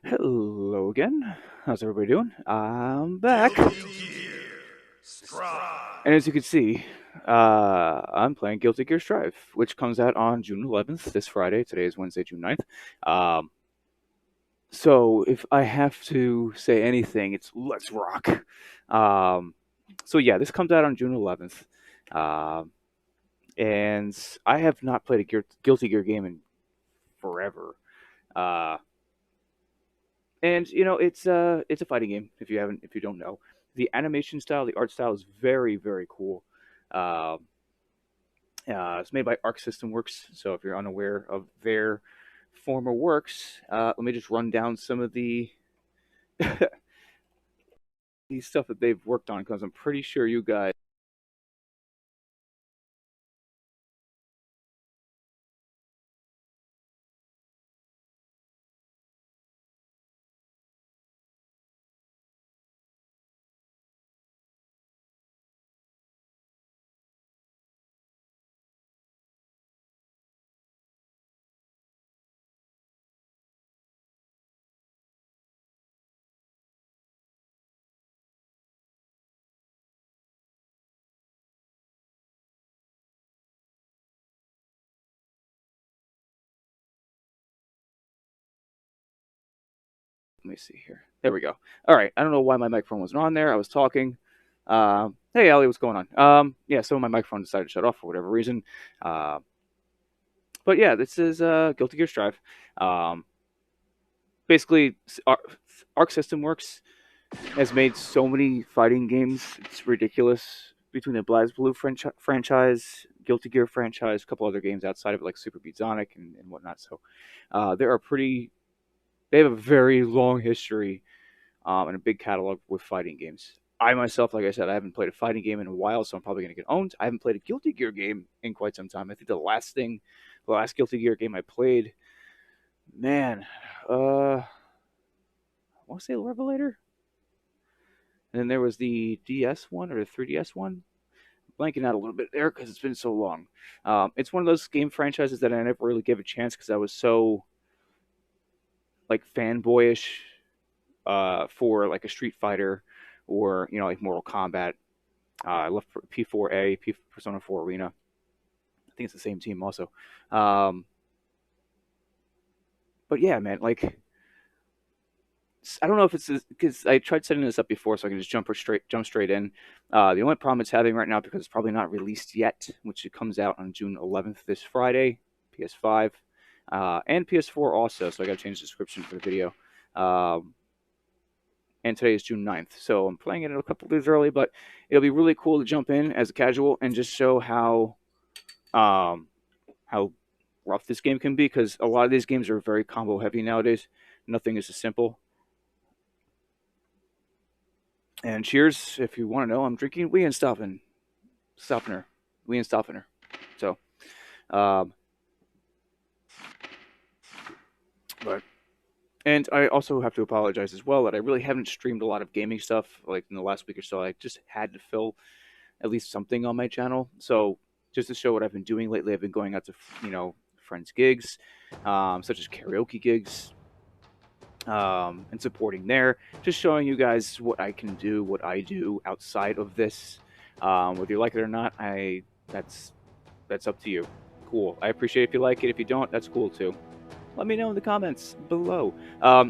Hello again. How's everybody doing? I'm back. And as you can see, I'm playing Guilty Gear Strive, which comes out on June 11th, this Friday. Today is Wednesday, June 9th. Um, so if I have to say anything, it's let's rock. Um, so yeah, this comes out on June 11th. Um, and I have not played a Guilty Gear game in forever. Uh, And it's a fighting game if you don't know. The animation style, the art style is very very cool. Uh, it's made by Arc System Works, so if you're unaware of their former works, let me just run down some of the the stuff that they've worked on because I'm pretty sure you guys. Let me see here. There we go. All right. I don't know why my microphone wasn't on there. I was talking. Hey, Ellie, what's going on? Yeah, so my microphone decided to shut off for whatever reason. Uh, but yeah, this is Guilty Gear Strive. Um, basically, Arc System Works has made so many fighting games. It's ridiculous. Between the BlazBlue franchise, Guilty Gear franchise, a couple other games outside of it, like Super Beat Sonic and whatnot. So, they are pretty. They have a very long history and a big catalog with fighting games. I myself, like I said, I haven't played a fighting game in a while, so I'm probably going to get owned. I haven't played a Guilty Gear game in quite some time. I think the last Guilty Gear game I played, man, I want to say Revelator. And then there was the DS one or the 3DS one. Blanking out a little bit there because it's been so long. It's one of those game franchises that I never really gave a chance because I was so like fanboyish for like a Street Fighter or like Mortal Kombat. I love P4A, Persona 4 Arena. I think it's the same team also. Um, but yeah, man, like I don't know if it's because I tried setting this up before, so I can just jump straight in. The only problem it's having right now because it's probably not released yet, which it comes out on June 11th this Friday, PS5, and PS4 also. So I got to change the description for the video. Um, and today is June 9th, so I'm playing it a couple days early, but it'll be really cool to jump in as a casual and just show um, how rough this game can be because a lot of these games are very combo heavy nowadays. Nothing is as simple. And cheers, if you want to know, I'm drinking Wee and Stoffener. Wee and Stoffener. So, um, but, and I also have to apologize as well that I really haven't streamed a lot of gaming stuff like in the last week or so. I just had to fill at least something on my channel. So, just to show what I've been doing lately, I've been going out to, friends' gigs, such as karaoke gigs, and supporting there. Just showing you guys what I can do, what I do outside of this. Whether you like it or not, that's that's up to you. Cool. I appreciate if you like it. If you don't, that's cool too. Let me know in the comments below.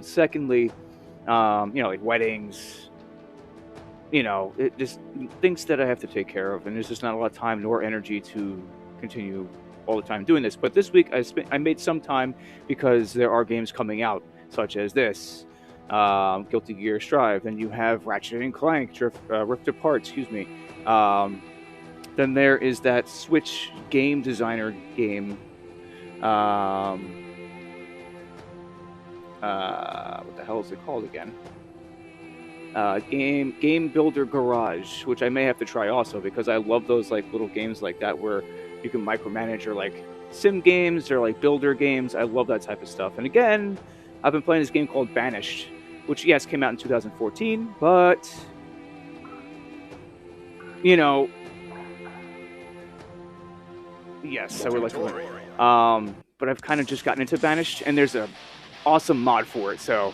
Secondly, like weddings, just things that I have to take care of, and there's just not a lot of time nor energy to continue all the time doing this. But this week I made some time because there are games coming out such as this, Guilty Gear Strive. Then you have Ratchet and Clank Rift Apart. Excuse me. Then there is that Switch game designer game. What the hell is it called again? Game Builder Garage, which I may have to try also because I love those like little games like that where you can micromanage or like sim games or like builder games. I love that type of stuff. And again, I've been playing this game called Banished, which yes came out in 2014, but yes, I would like to. But I've kind of just gotten into Banished, and there's a awesome mod for it. So,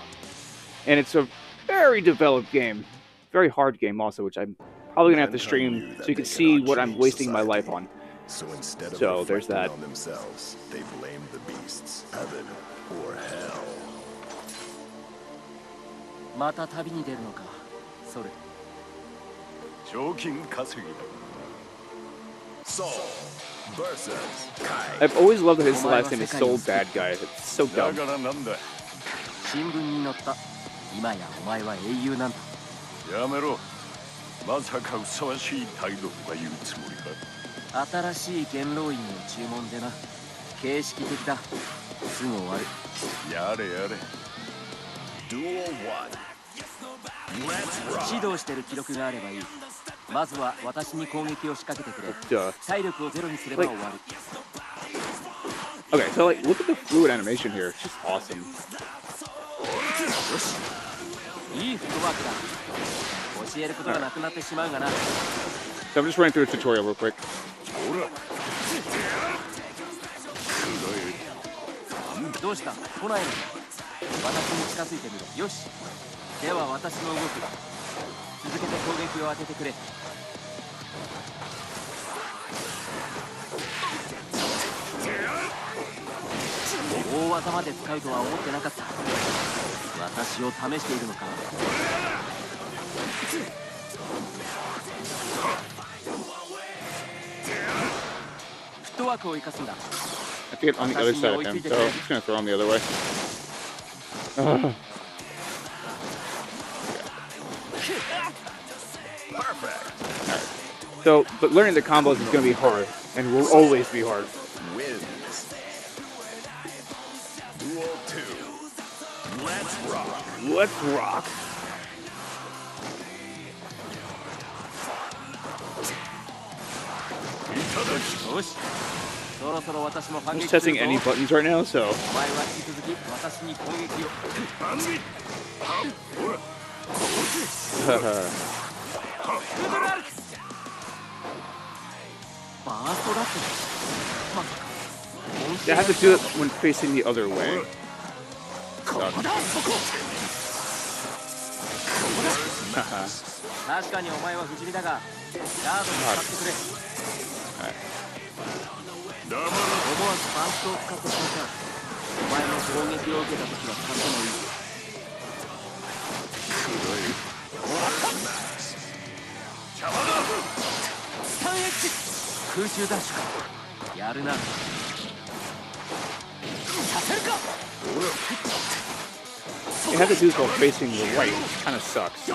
and it's a very developed game, very hard game also, which I'm probably gonna have to stream so you can see what I'm wasting my life on. So instead of So there's that. on themselves, they blame the beasts, heaven or hell. また旅に出るのか、それ。賞金稼ぎだ。Soul versus Kai. I've always loved that his last name is Soul Bad Guy. It's so だ dumb. からなんだ。新聞に載った。今やお前は英雄なんだ。やめろ。まさかふさわしい態度とか言うつもりか。新しい元老院の注文でな。形式的だ。すぐ終わる。やれやれ。Duel 1. Let's rock. 指導してる記録があればいい。まずは私に攻撃を仕掛けてくれ。体力をゼロにすれば終わる。Okay, so like, look at the fluid animation here. It's just awesome. よし。いいフットワークだ。教えることがなくなってしまうがな。So I'm just running through a tutorial real quick. ほら。どうした？来ないの？私に近づいてみろ。よし。では私の動く。続けて攻撃を当ててくれ。大技まで使うとは思ってなかった。私を試しているのか。フットワークを生かすんだ。I have to get on the other side of him, so I'm just gonna throw him the other way. Perfect. Alright. So, but learning the combos is gonna be hard, and will always be hard. Wins. Duel 2. Let's rock. Let's rock. Yoし。そろそろ私も反 I'm 撃 just する testing ぞ。 any buttons right now, so. お前は引き続き私に攻撃を。バーストだって。まさか。 You have to do it when facing the other way. ここだ。そこ。確かにお前は不死身だが、ガードに使ってくれ。思わずバーストを使ってしまった。お前の攻撃を受けた時は使ってもいい。スタンエッジ。空中ダッシュか。やるな。させるか。 You have to do this while facing the right, which kind of sucks.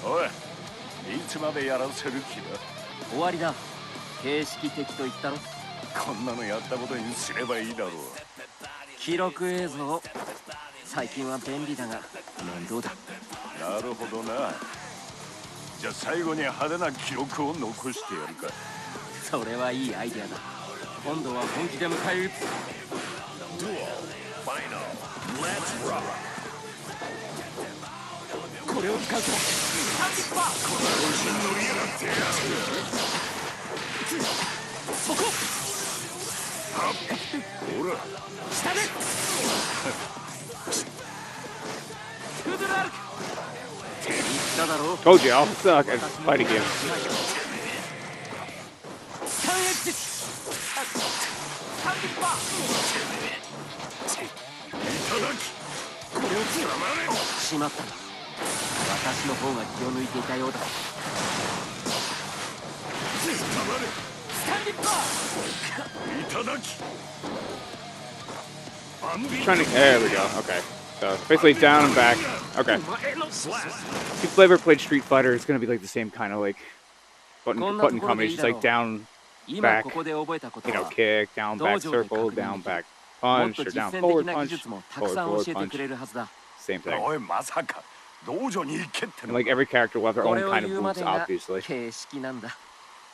Oi, いつまでやらせる気だ。終わりだ。形式的と言ったろ。こんなのやったことにすればいいだろう。記録映像。最近は便利だが面倒だ。なるほどな。じゃあ最後に派手な記録を残してやるか。それはいいアイデアだ。今度は本気で迎え撃つ。これを使うとそこほら下でクドラルク言っただろう。 Told you, I'll suck at fighting games. スタンエッジこれをしまった。私の方が気を抜いていたようだ。スタンディッパー。いただき。 Trying to. There we go. Okay. So basically down and back. Okay. If you've ever played Street Fighter, it's gonna be like the same kind of like button combination. It's like down, back, you know, kick, down, back, circle, down, back, punch, or down, forward punch, forward punch. Same thing. おいまさか道場に行けって And like every character will have their own kind of moves, obviously. 形式なんだ。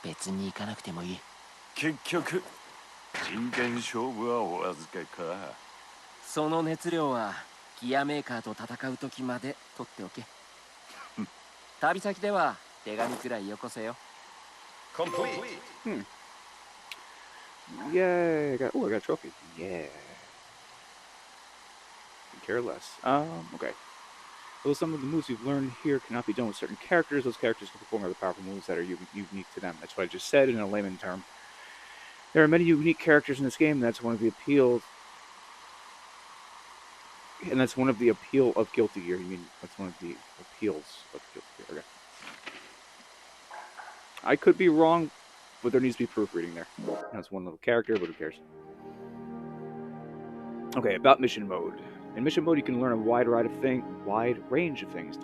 別に行かなくてもいい。結局真剣勝負はお預けか。その熱量はギアメーカーと戦う時まで取っておけ。旅先では手紙くらいよこせよ。Yay! I got a trophy. Yeah. Could care less. Okay. Though some of the moves you've learned here cannot be done with certain characters, those characters can perform other powerful moves that are unique to them. That's what I just said in a layman term. There are many unique characters in this game, and that's one of the appeal of Guilty Gear. You mean that's one of the appeals of Guilty Gear? Okay. I could be wrong, but there needs to be proofreading there. That's one little character, but who cares? Okay, about mission mode. In mission mode, you can learn a wide range of things,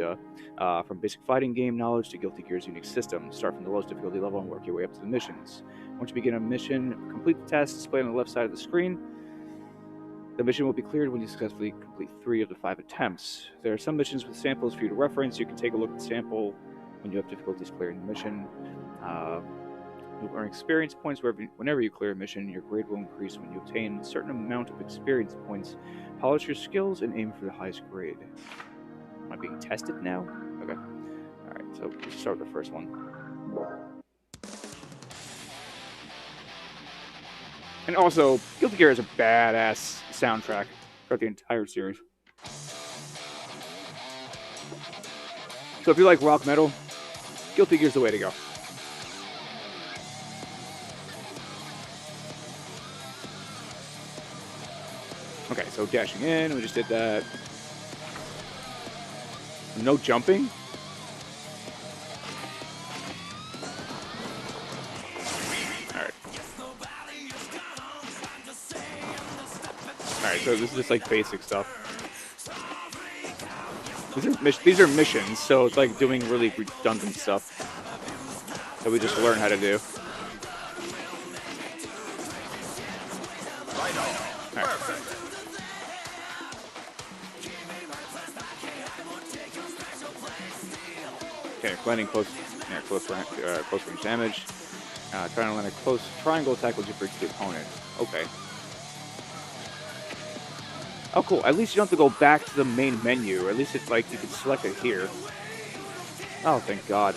from basic fighting game knowledge to Guilty Gear's unique system. Start from the lowest difficulty level and work your way up to the missions. Once you begin a mission, complete the task displayed on the left side of the screen. The mission will be cleared when you successfully complete 3 of the 5 attempts. There are some missions with samples for you to reference. You can take a look at the sample when you have difficulties clearing the mission. You'll earn experience points whenever you clear a mission. Your grade will increase when you obtain a certain amount of experience points. Polish your skills and aim for the highest grade. Am I being tested now? Okay. Alright, so let's start with the first one. And also, Guilty Gear is a badass soundtrack throughout the entire series. So if you like rock metal, Guilty Gear's the way to go. Okay, so dashing in, we just did that. No jumping? Alright. Alright, so this is just like basic stuff. These are missions, so it's like doing really redundant stuff that we just learn how to do. Alright. Okay, landing close range damage. Trying to land a close triangle attack will differentiate the opponent. Okay. Oh, cool. At least you don't have to go back to the main menu. Or at least it's like you can select it here. Oh, thank God.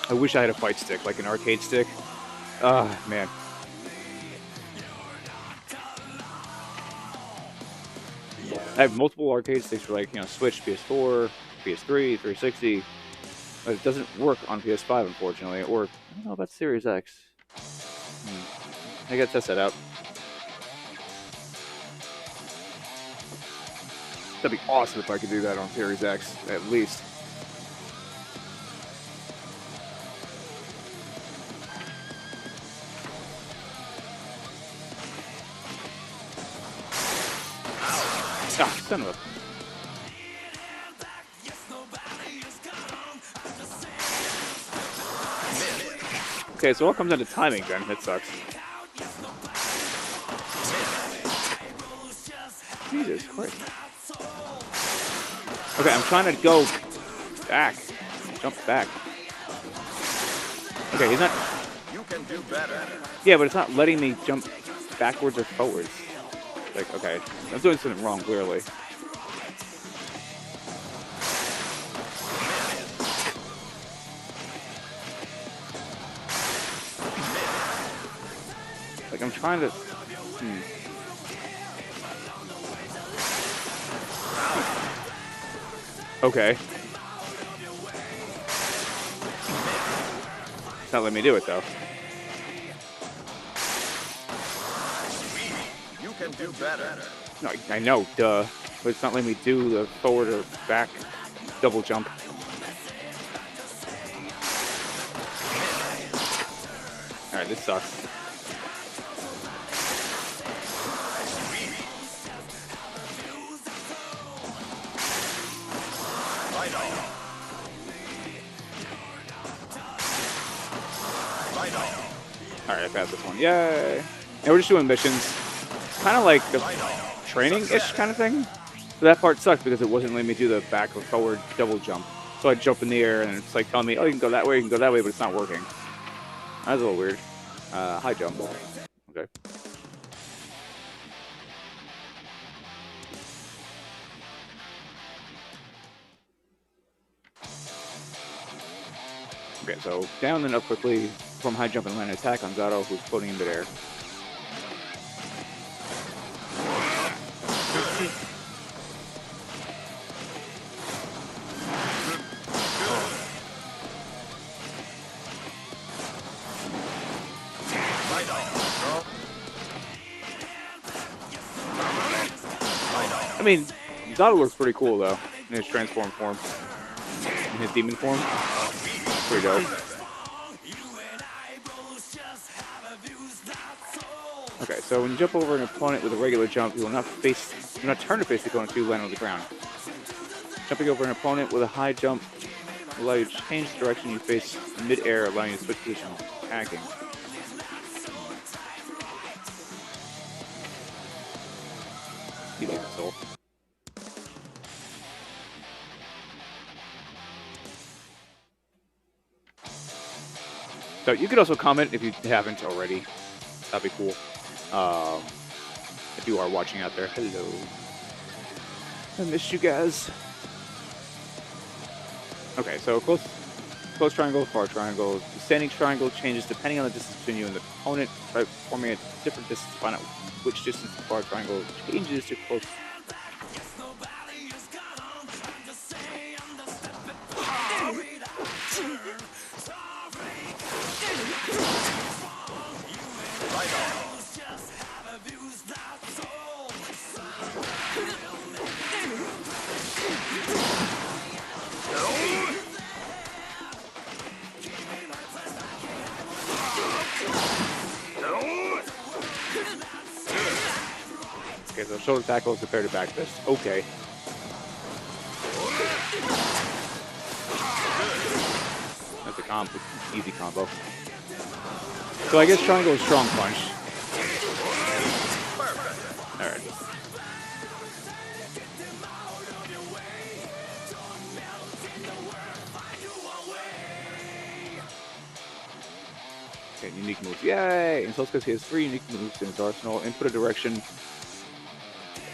I wish I had a fight stick, like an arcade stick. Ah, man. I have multiple arcade sticks for, like, Switch, PS4, PS3, 360, but it doesn't work on PS5, unfortunately. Or, I don't know about Series X. I gotta test that out. That'd be awesome if I could do that on Series X, at least. Ah, son of a... Okay, so it all comes down to timing then. That sucks. Jesus Christ. Okay, I'm trying to go back. Jump back. Okay, he's not... You can do better. Yeah, but it's not letting me jump backwards or forwards. Like, okay, I'm doing something wrong, clearly. Like, I'm trying to... Okay. It's not letting me do it, though. You can do better. No, I know, duh. But it's not letting me do the forward or back double jump. Alright, this sucks. Alright, I passed this one. Yay! And we're just doing missions. Kind of like the training-ish kind of thing. But that part sucked because it wasn't letting me do the back or forward double jump. So I jump in the air and it's like telling me, oh, you can go that way, you can go that way, but it's not working. That's a little weird. High jump. Okay. Okay, so down and up quickly from high jump and land an attack on Zato, who's floating in midair. I mean, Zato looks pretty cool though in his transform form, in his demon form. Pretty dope. Okay, so when you jump over an opponent with a regular jump, you will not turn to face the opponent until you land on the ground. Jumping over an opponent with a high jump will allow you to change the direction you face mid-air, allowing you to switch positions attacking. You like the soul. So you could also comment if you haven't already. That'd be cool. If you are watching out there, hello. I missed you guys. Okay, so close triangle, far triangle. The standing triangle changes depending on the distance between you and the opponent, by forming a different distance. Find out which distance the far triangle changes to close. Okay, so shoulder tackle compared to back fist. Okay. That's a easy combo. So I guess triangle is strong punch. Alright. Okay, unique moves. Yay! And Solskjaer has 3 unique moves in his arsenal. Input a direction.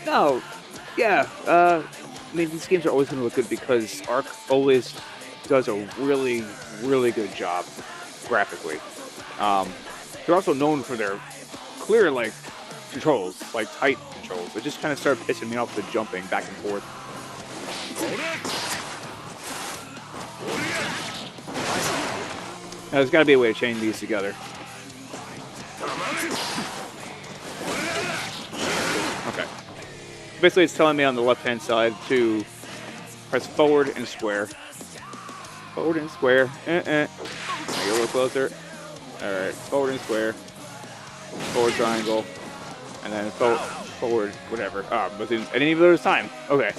No, yeah. I mean, these games are always going to look good because Ark always does a really, really good job graphically. They're also known for their clear, like, controls, like tight controls. It just kind of started pissing me off with the jumping back and forth. Now, there's got to be a way to chain these together. Okay. Basically, it's telling me on the left-hand side to press forward and square. Forward and square. Get a little closer. Alright, forward and square. Forward triangle. And then forward, whatever. I didn't even lose time. Okay.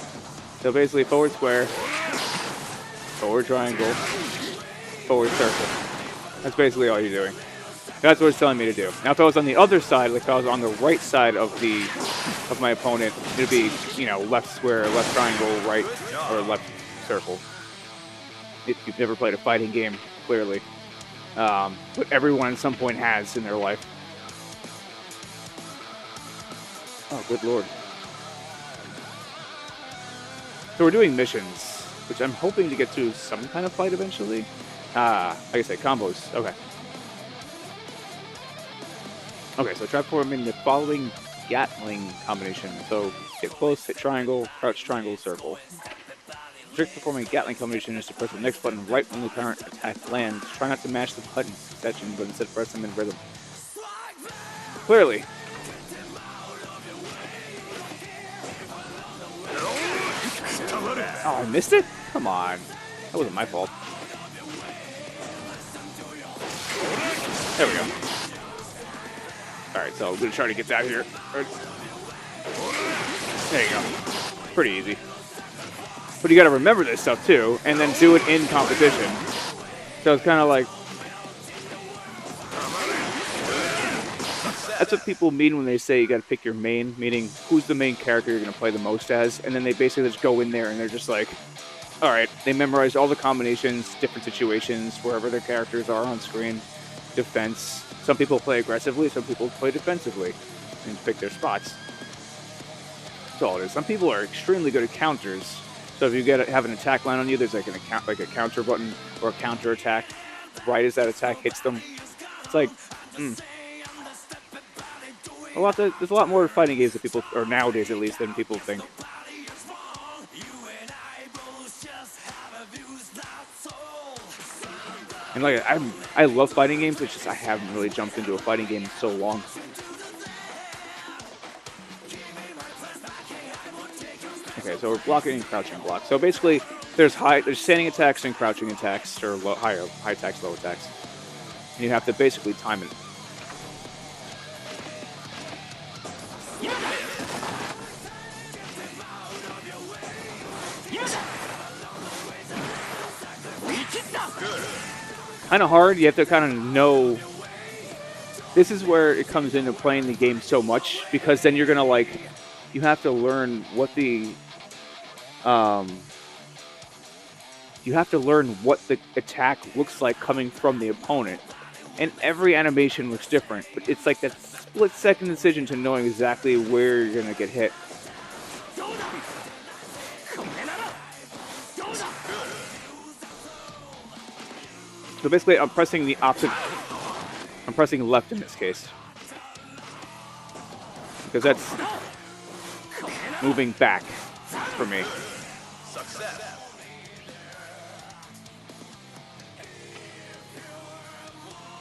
So basically, forward square. Forward triangle. Forward circle. That's basically all you're doing. That's what it's telling me to do. Now, if I was on the other side, like if I was on the right side of my opponent, it'd be, you know, left square, left triangle, right, or left circle. If you've never played a fighting game, clearly. But everyone at some point has in their life. Oh, good lord. So we're doing missions, which I'm hoping to get to some kind of fight eventually. Like I said, combos. Okay. Okay, so try performing the following Gatling combination. So get close, hit triangle, crouch, triangle, circle. The trick to performing a Gatling combination is to press the next button right when the current attack lands. Try not to mash the buttons section, but instead press them in rhythm. Clearly. Oh, I missed it? Come on. That wasn't my fault. There we go. Alright, so I'm going to try to get that here. There you go. Pretty easy. But you got to remember this stuff too, and then do it in competition. So it's kind of like... That's what people mean when they say you got to pick your main, meaning who's the main character you're going to play the most as, and then they basically just go in there and they're just like, all right, they memorize all the combinations, different situations, wherever their characters are on screen, defense. Some people play aggressively, some people play defensively, and pick their spots. That's all it is. Some people are extremely good at counters. So if you have an attack line on you, there's like a counter button or a counter attack. Right as that attack hits them, it's like, there's a lot more fighting games that people, or nowadays at least, than people think. And like I love fighting games. It's just I haven't really jumped into a fighting game in so long. Okay, so we're blocking and crouching block. So basically, there's standing attacks and crouching attacks, or high attacks, low attacks, and you have to basically time it. Kind of hard. You have to kind of know. This is where it comes into playing the game so much, because then you're gonna you have to learn what the you have to learn what the attack looks like coming from the opponent, and every animation looks different. But it's like that split-second decision to knowing exactly where you're gonna get hit. So basically, I'm pressing the opposite. I'm pressing left in this case, because that's moving back for me.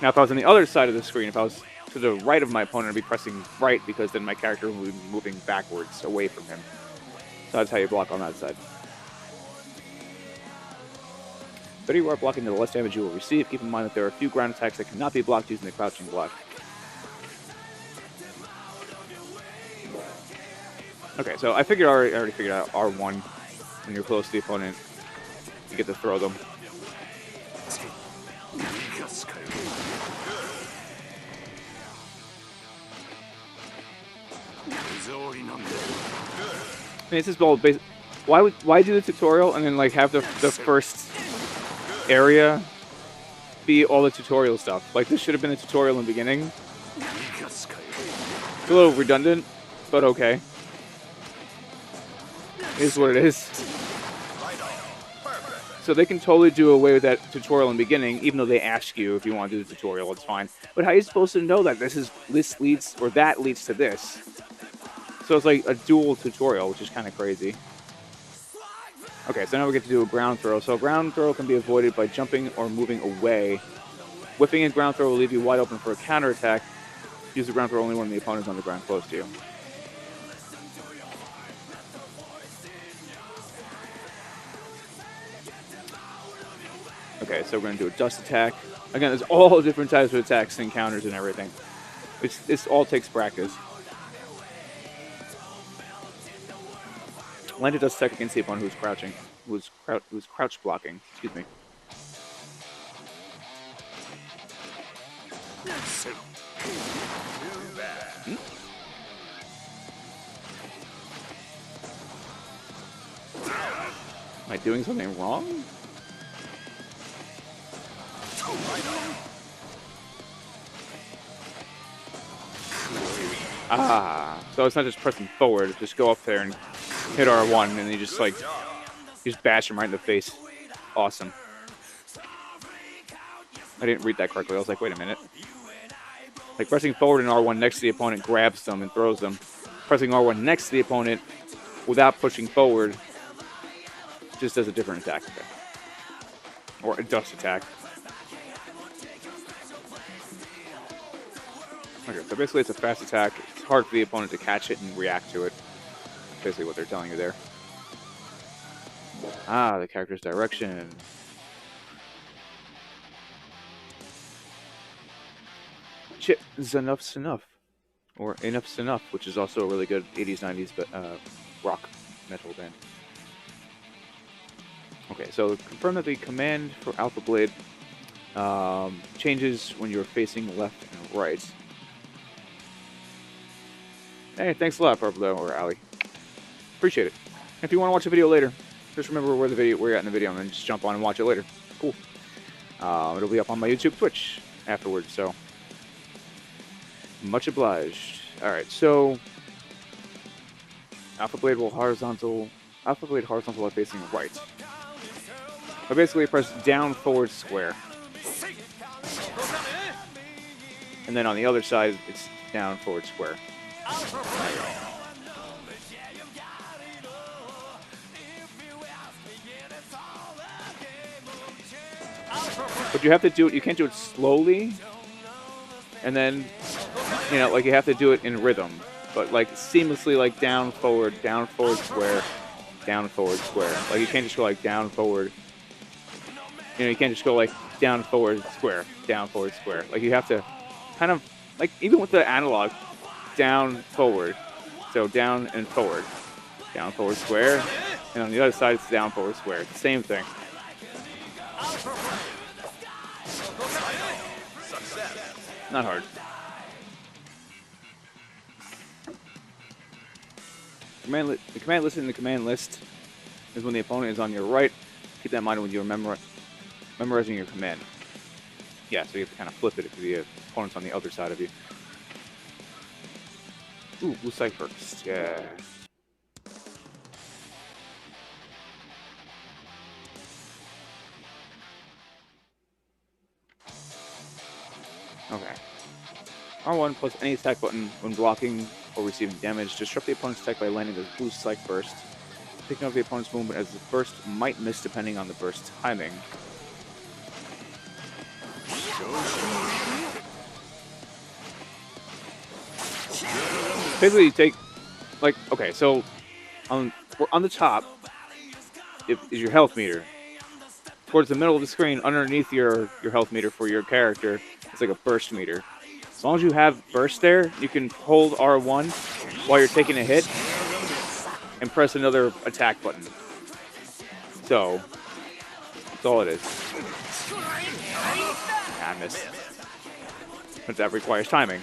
Now, if I was on the other side of the screen, if I was to the right of my opponent, I'd be pressing right, because then my character would be moving backwards away from him. So that's how you block on that side. 30 you are blocking, the less damage you will receive. Keep in mind that there are a few ground attacks that cannot be blocked using the crouching block. Okay, so I already figured out R1 when you're close to the opponent. You get to throw them. I mean, this is all basic. Why do the tutorial and then have the first area be all the tutorial stuff? Like, this should have been the tutorial in the beginning. It's a little redundant, but okay. It is what it is. So they can totally do away with that tutorial in the beginning, even though they ask you if you want to do the tutorial, it's fine. But how are you supposed to know that this leads, or that leads to this? So it's like a dual tutorial, which is kind of crazy. Okay, so now we get to do a ground throw. So a ground throw can be avoided by jumping or moving away. Whipping a ground throw will leave you wide open for a counterattack. Use the ground throw only when the opponent is on the ground close to you. Okay, so we're going to do a dust attack. Again, there's all different types of attacks and counters and everything. This all takes practice. Land a dust attack against the opponent who's crouching, who's crouch blocking. Excuse me. Am I doing something wrong? So it's not just pressing forward, just go up there and hit R1 and then you just bash him right in the face. Awesome. I didn't read that correctly. I was like, wait a minute. Like, pressing forward and R1 next to the opponent grabs them and throws them. Pressing R1 next to the opponent without pushing forward just does a different attack. Or a dust attack. Okay, so basically it's a fast attack. It's hard for the opponent to catch it and react to it. That's basically what they're telling you there. The character's direction. Chip Enough Enough. Or Enough's Enough, which is also a really good 80s, 90s rock metal band. Okay, so confirm that the command for Alpha Blade changes when you're facing left and right. Hey, thanks a lot, Purple or Ali. Appreciate it. If you want to watch a video later, just remember where you're at in the video, and then just jump on and watch it later. Cool. It'll be up on my YouTube, Twitch afterwards. So much obliged. All right, so Alpha Blade horizontal while facing right. So basically, press down, forward, square. And then on the other side, it's down, forward, square. But you have to do it, you can't do it slowly. And then, you know, like you have to do it in rhythm. But like seamlessly, like down, forward, square, down, forward, square. Like you can't just go like down, forward. You know, you can't just go like down, forward, square, down, forward, square. Like you have to kind of, like even with the analog, down, forward. So down and forward. Down, forward, square. And on the other side, it's down, forward, square. It's the same thing. Not hard. The command listed in the command list is when the opponent is on your right. Keep that in mind when you're memorizing your command. Yeah, so you have to kind of flip it if the opponent's on the other side of you. Ooh, blue sight first. Yeah. Okay. R1 plus any attack button when blocking or receiving damage. Disrupt the opponent's attack by landing the blue strike burst. Picking up the opponent's movement as the burst might miss depending on the burst timing. Basically, you take, like, okay, so on the top is your health meter. Towards the middle of the screen, underneath your health meter for your character, it's like a burst meter. As long as you have burst there, you can hold R1 while you're taking a hit and press another attack button. So, that's all it is. I missed. But that requires timing.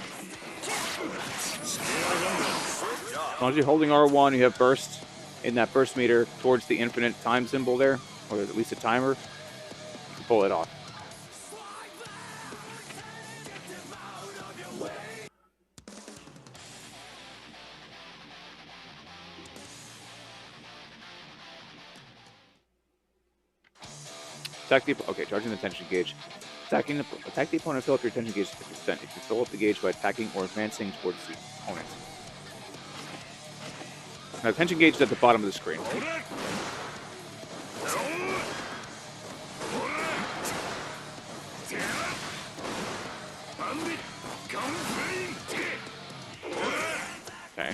As long as you're holding R1, you have burst in that burst meter towards the infinite time symbol there, or at least a timer, you can pull it off. Okay, charging the tension gauge. Attack the opponent, fill up your tension gauge to 50%. You can fill up the gauge by attacking or advancing towards the opponent. Now, the tension gauge is at the bottom of the screen. Okay.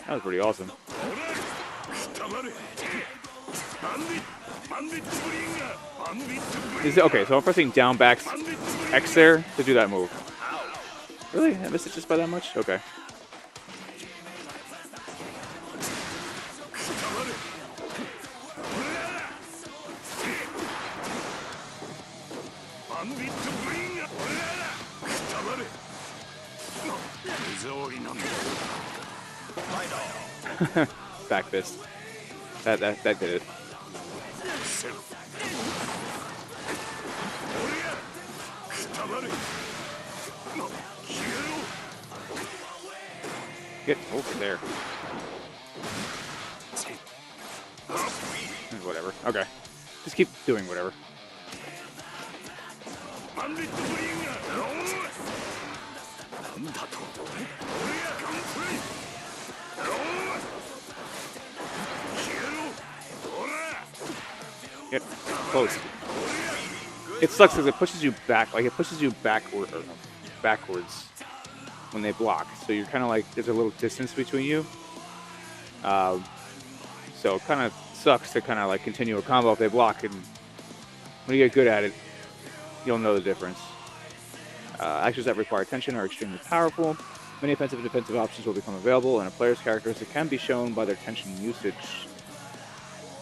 That was pretty awesome. Okay, so I'm pressing down back X there to do that move. Really? I missed it just by that much? Okay. Back fist. That did it. Get over there. Whatever. Okay. Just keep doing whatever. Get close. It sucks because it pushes you back. Like, it pushes you backwards when they block. So you're kind of like, there's a little distance between you. So it kind of sucks to kind of like continue a combo if they block. And when you get good at it, you'll know the difference. Actions that require tension are extremely powerful. Many offensive and defensive options will become available, and a player's characteristic can be shown by their tension usage.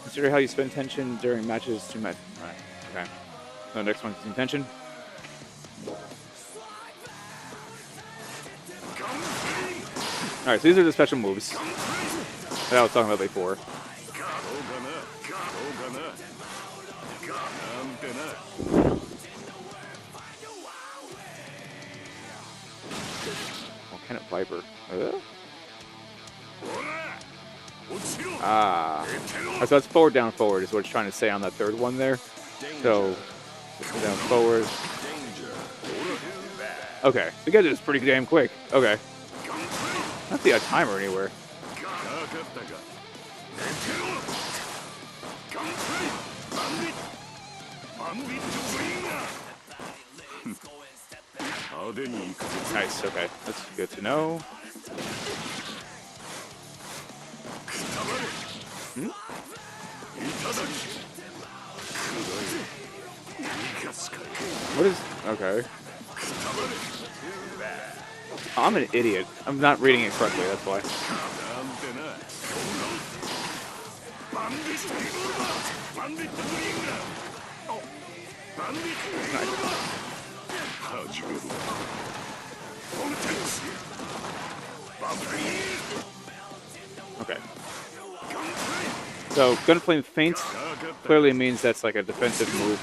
Consider how you spend tension during matches to match. Right. Okay. The next one's intention. Alright, so these are the special moves that I was talking about before. Volcanic Viper. Ah. So that's forward, down, forward is what it's trying to say on that third one there. So, down, forward. Okay, so you guys is pretty damn quick. Okay. I don't see a timer anywhere. Nice, okay. That's good to know. Hmm? What is... Okay. Oh, I'm an idiot. I'm not reading it correctly, that's why. Okay. So, Gunflame Feint clearly means that's like a defensive move.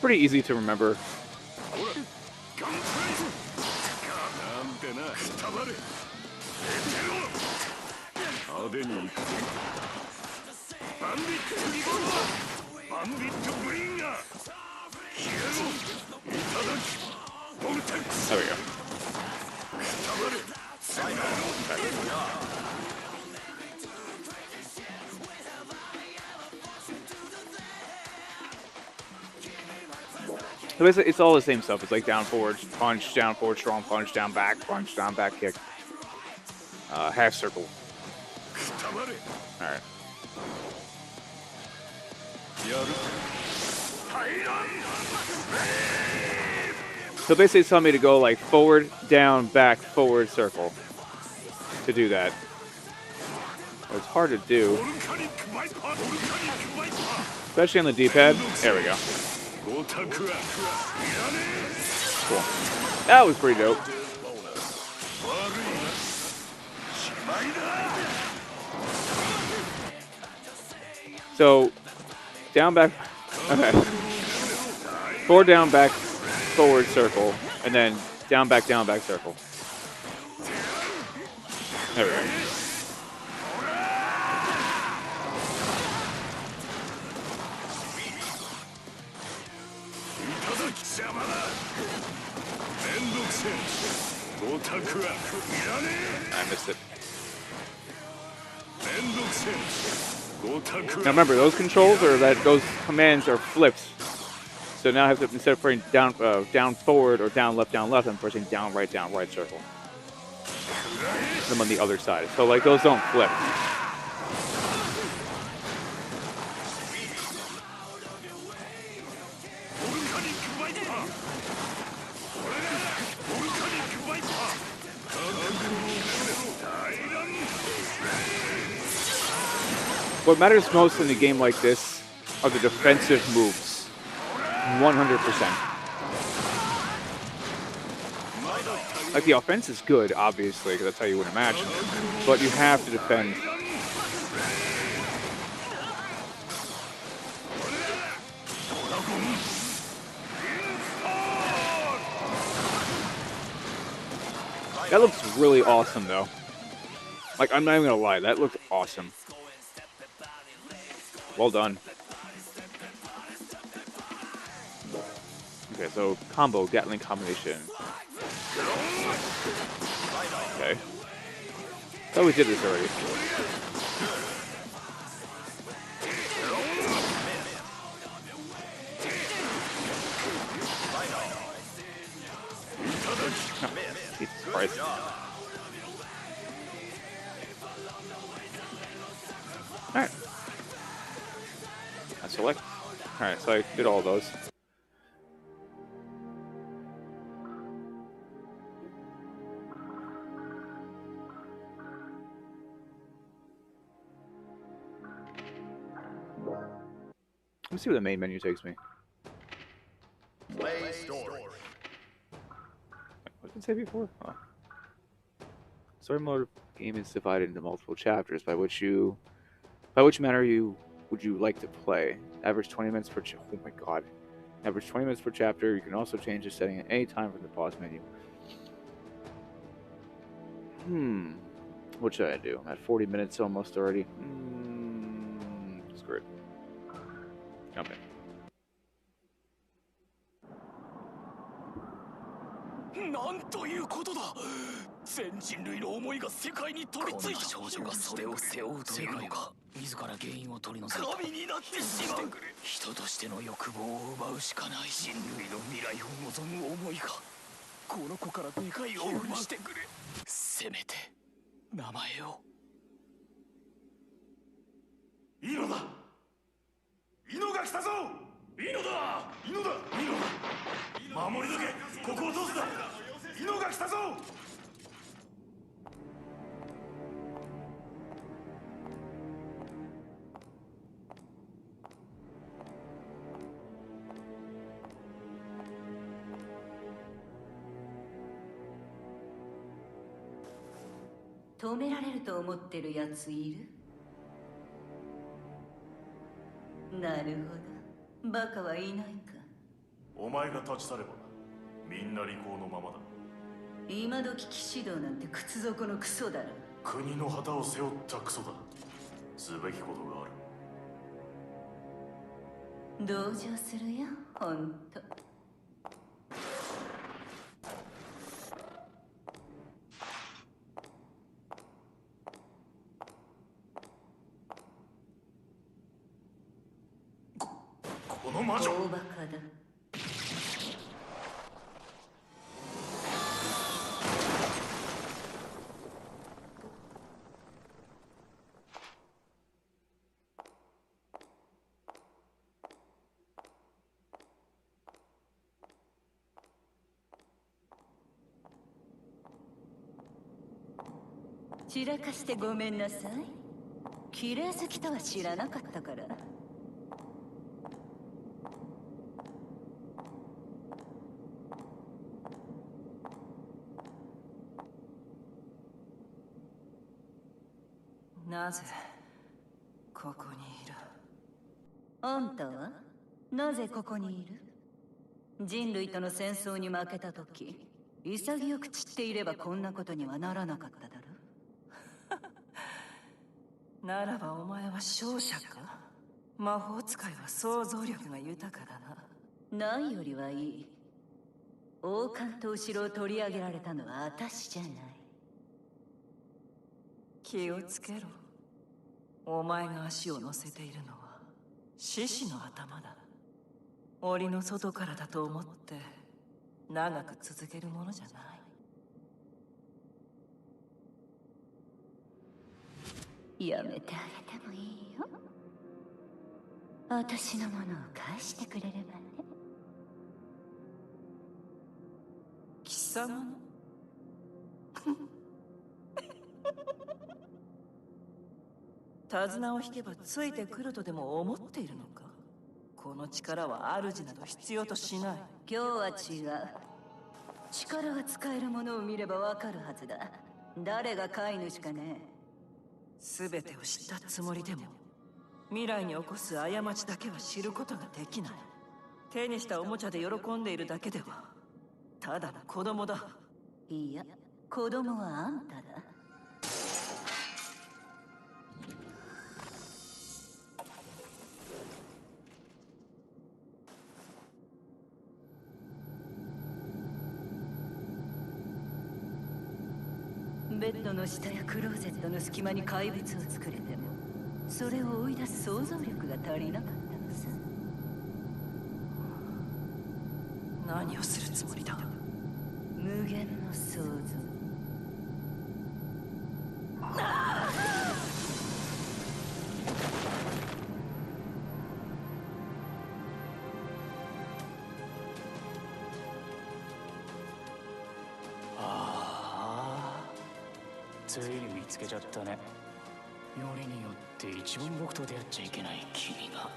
Pretty easy to remember. There we go. So basically, it's all the same stuff. It's like down forward, strong punch, down back kick. Half circle. Alright. So basically it's telling me to go like forward, down, back, forward, circle. To do that. It's hard to do. Especially on the D-pad. There we go. Cool. That was pretty dope. So, down, back, okay. Forward, down, back, forward, circle, and then down, back, circle. There we go. I missed it. Now remember, those controls or those commands are flipped. So now I have to, instead of pressing down forward or down left, I'm pressing down right circle. I'm on the other side. So like those don't flip. What matters most in a game like this are the defensive moves. 100%. Like, the offense is good, obviously, because that's how you win a match. But you have to defend. That looks really awesome, though. Like, I'm not even gonna lie, that looked awesome. Well done. Okay, so combo, Gatling combination. Okay. Thought we did this already. Oh, Jesus Christ. Alright. I select. Alright, so I did all those. Let's see where the main menu takes me. Play story. What did it say before? Oh. Story mode of game is divided into multiple chapters, by which manner would you like to play? Average 20 minutes per. Oh my god. Average 20 minutes per chapter. You can also change the setting at any time from the pause menu. What should I do? I'm at 40 minutes almost already. Screw it. Jump in. なんということだ。全人類の思いが世界に飛びついた。こんな少女がそれを背負うというのか。自ら原因を取り除いた。神になってしまう。人としての欲望を奪うしかない。人類の未来を望む思いがこの子から願いを許してくれ。せめて名前を。いいのだ。イノが来たぞ。いいのだ。いいのだ。いいのだ。守り抜け。ここを通すな。イノが来たぞ。止められると思ってるやついる？なるほど。バカはいないか。お前が立ち去ればみんな利口のままだ。今時騎士道なんて靴底のクソだろ。国の旗を背負ったクソだ。すべきことがある。同情するよ、ほんと。この魔女。大バカだ。散らかしてごめんなさい。綺麗好きとは知らなかったから。なぜここにいる？あんたはなぜここにいる？人類との戦争に負けた時、潔く散っていればこんなことにはならなかっただろ。ならばお前は勝者か？魔法使いは想像力が豊かだな。ないよりはいい。王冠と後ろを取り上げられたのは私じゃない。気をつけろ。お前が足を乗せているのは獅子の頭だ。檻の外からだと思って長く続けるものじゃない。やめてあげてもいいよ。私のものを返してくれればね。貴様の手綱を引けばついてくるとでも思っているのか？この力は主など必要としない。今日は違う。力が使えるものを見ればわかるはずだ。誰が飼い主かね。全てを知ったつもりでも未来に起こす過ちだけは知ることができない。手にしたおもちゃで喜んでいるだけではただの子供だ。いや、子供はあんただ。ベッドの下やクローゼットの隙間に怪物を作れてもそれを追い出す想像力が足りなかったのさ。何をするつもりだ？無限の想像。ついに見つけちゃったね。よりによって一番僕と出会っちゃいけない君が。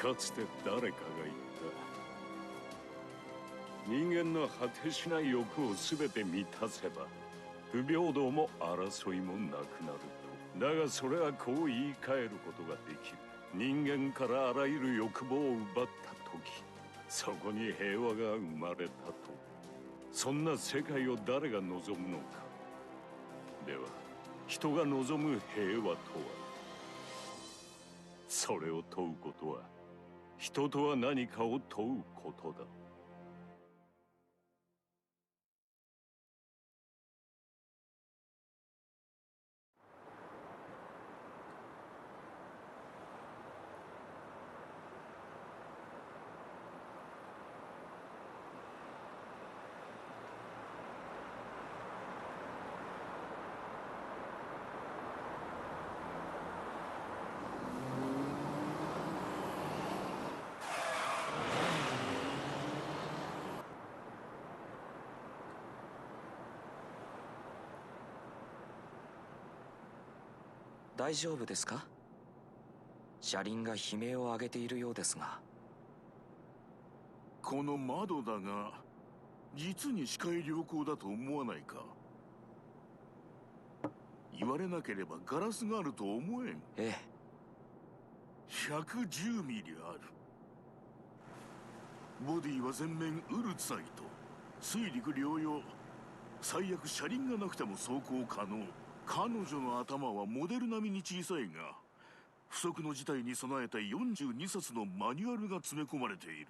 かつて誰かが言った。人間の果てしない欲を全て満たせば不平等も争いもなくなると。だがそれはこう言い換えることができる。人間からあらゆる欲望を奪った時、そこに平和が生まれたと。そんな世界を誰が望むのか。では人が望む平和とは、それを問うことは人とは何かを問うことだ。大丈夫ですか？車輪が悲鳴を上げているようですが。この窓だが実に視界良好だと思わないか。言われなければガラスがあると思えん。ええ。110ミリある。ボディは全面ウルツァイト、水陸両用。最悪車輪がなくても走行可能。彼女の頭はモデル並みに小さいが、不測の事態に備えた42冊のマニュアルが詰め込まれている。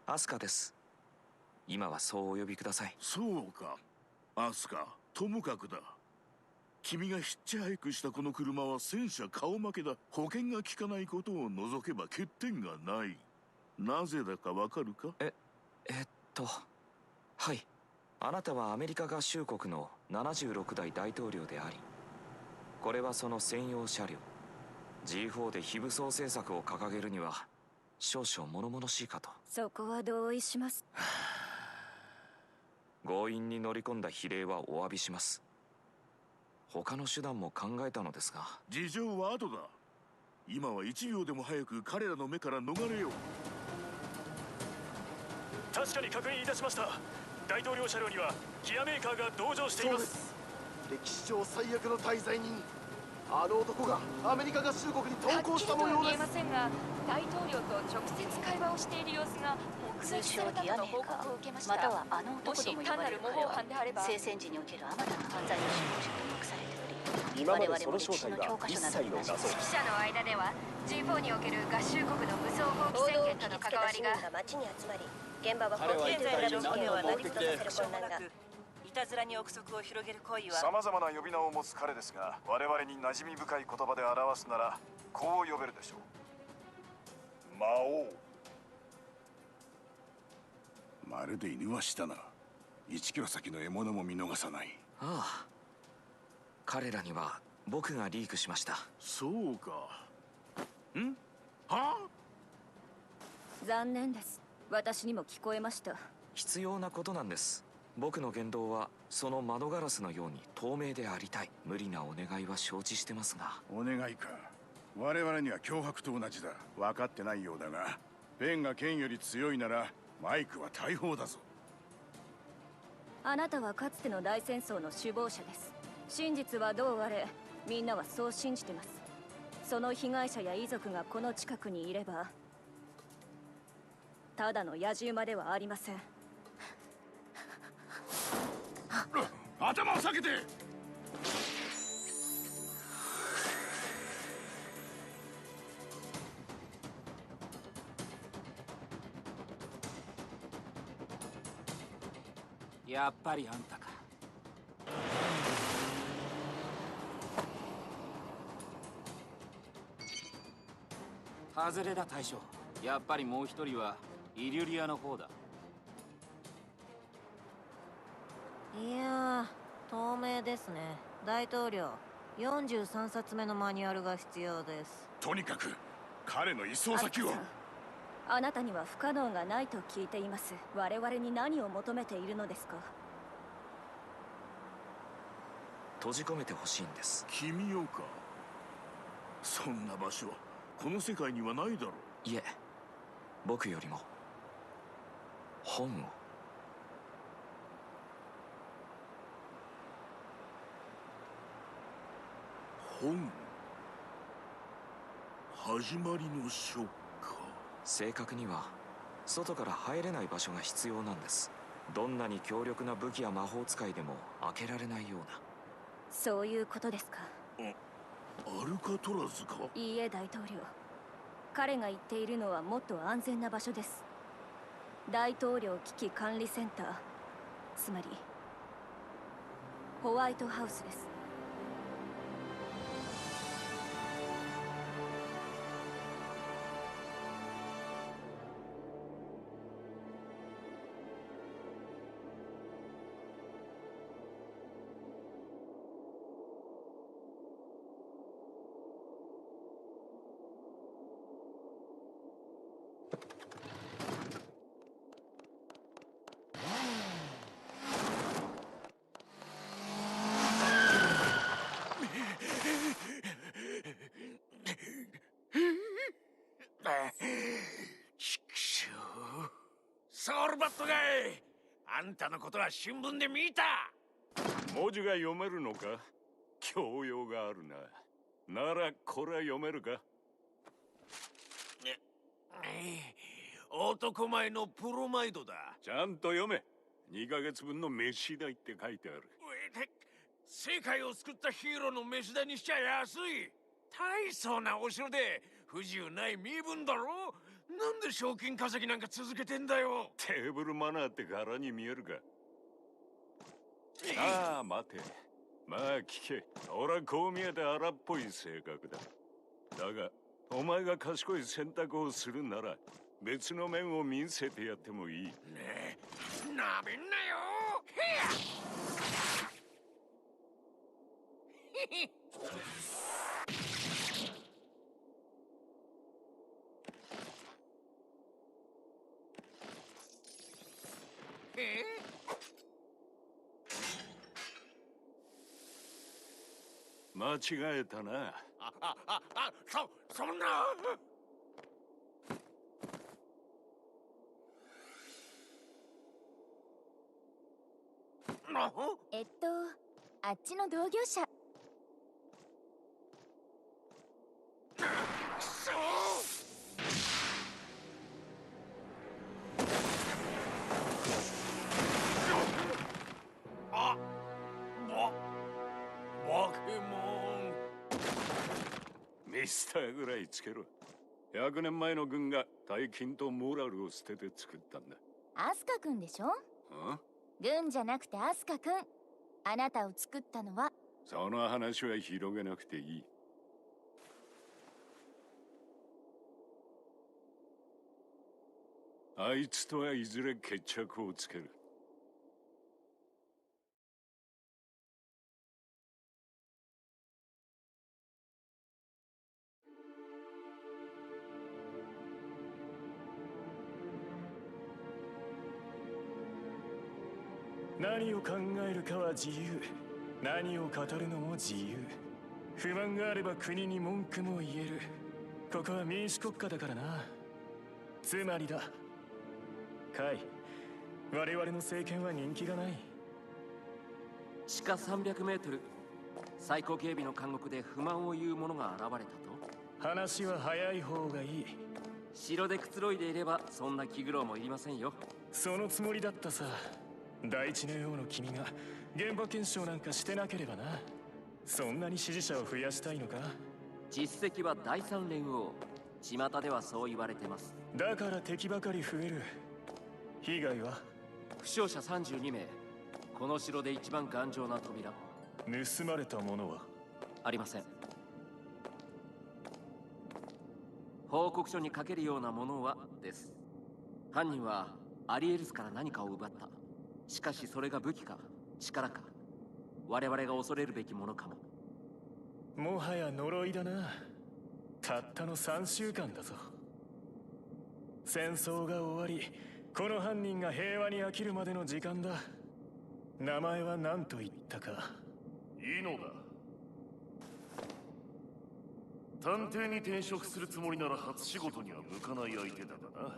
アスカです。今はそうお呼びください。そうか、アスカ。ともかくだ。君がヒッチハイクしたこの車は戦車顔負けだ。保険が効かないことを除けば欠点がない。なぜだかわかるか？はい。あなたはアメリカ合衆国の76代大統領であり、これはその専用車両。G4 で非武装政策を掲げるには少々物々しいかと。そこは同意します。強引に乗り込んだ非礼はお詫びします。他の手段も考えたのですが。事情は後だ。今は1秒でも早く彼らの目から逃れよう。確かに確認いたしました。大統領車両にはギアメーカーが同乗しています。歴史上最悪の滞在人、あの男がアメリカ合衆国に投降した模様です。はっきりとは見えませんが、大統領と直接会話をしている様子が目撃されたとの報告を受けました。またはあのもし男とも呼単なる模倣ばれる彼は犯であれば、聖戦時におけるあまたの犯罪の首謀者と目されており、今まで我々もその正体歴史の教は一科書など切の謎。になし記者の間では G4 における合衆国の武装蜂起宣言との関わりが。街に集まり、現場は彼は一体何を目的でいたずらに憶測を広げる行為は様々な呼び名を持つ彼ですが、我々に馴染み深い言葉で表すならこう呼べるでしょう。魔王。まるで犬はしたな。1キロ先の獲物も見逃さない。ああ、彼らには僕がリークしました。そうか。ん？はあ？残念です。私にも聞こえました。必要なことなんです。僕の言動はその窓ガラスのように透明でありたい。無理なお願いは承知してますが。お願いか。我々には脅迫と同じだ。分かってないようだが、ベンが剣より強いならマイクは大砲だぞ。あなたはかつての大戦争の首謀者です。真実はどうあれ、みんなはそう信じてます。その被害者や遺族がこの近くにいれば、ただの野獣馬ではありません。頭を下げて。やっぱりあんたか。外れだ大将。やっぱりもう一人はイリュリアの方だ。いやー、透明ですね。大統領、43冊目のマニュアルが必要です。とにかく彼の移送先を。あなたには不可能がないと聞いています。我々に何を求めているのですか？閉じ込めてほしいんです。君よか。そんな場所この世界にはないだろう。いえ、僕よりも本を。本。始まりの書か。正確には外から入れない場所が必要なんです。どんなに強力な武器や魔法使いでも開けられないような。そういうことですか。アルカトラズか。いいえ、大統領。彼が言っているのはもっと安全な場所です。大統領危機管理センター、つまりホワイトハウスです。ちくしょう。ソウルバットがい。あんたのことは新聞で見た。文字が読めるのか。教養があるな。ならこれは読めるか。男前のプロマイドだ。ちゃんと読め。2ヶ月分の飯代って書いてある。世界を救ったヒーローの飯代にしちゃ安い。大層なお城で不自由ない身分だろ。なんで賞金稼ぎなんか続けてんだよ。テーブルマナーって柄に見えるか。ああ、待て。まあ聞け。俺はこう見えて荒っぽい性格だ。だがお前が賢い選択をするなら別の面を見せてやってもいい。ねえ、なめんなよ。へや間違えたな。そんな。あっちの同業者。バケモン。ミスターぐらいつけろ。100年前の軍が大金とモラルを捨てて作ったんだ。アスカ君でしょ。あ？軍じゃなくてアスカ君。あなたを作ったのは。その話は広げなくていい。あいつとはいずれ決着をつける。何を考えるかは自由。何を語るのも自由。不満があれば国に文句も言える。ここは民主国家だからな。つまりだ、カイ、我々の政権は人気がない。地下300メートル、最高警備の監獄で不満を言う者が現れたと。話は早い方がいい。城でくつろいでいればそんな気苦労もいりませんよ。そのつもりだったさ。第一のようの君が現場検証なんかしてなければな。そんなに支持者を増やしたいのか。実績は第三連合、巷ではそう言われてます。だから敵ばかり増える。被害は負傷者32名。この城で一番頑丈な扉。盗まれたものはありません。報告書に書けるようなものはです。犯人はアリエルスから何かを奪った。しかしそれが武器か力か、我々が恐れるべきものかも。もはや呪いだな。たったの3週間だぞ。戦争が終わり、この犯人が平和に飽きるまでの時間だ。名前は何と言ったか。いいのだ。探偵に転職するつもりなら初仕事には向かない相手だがな。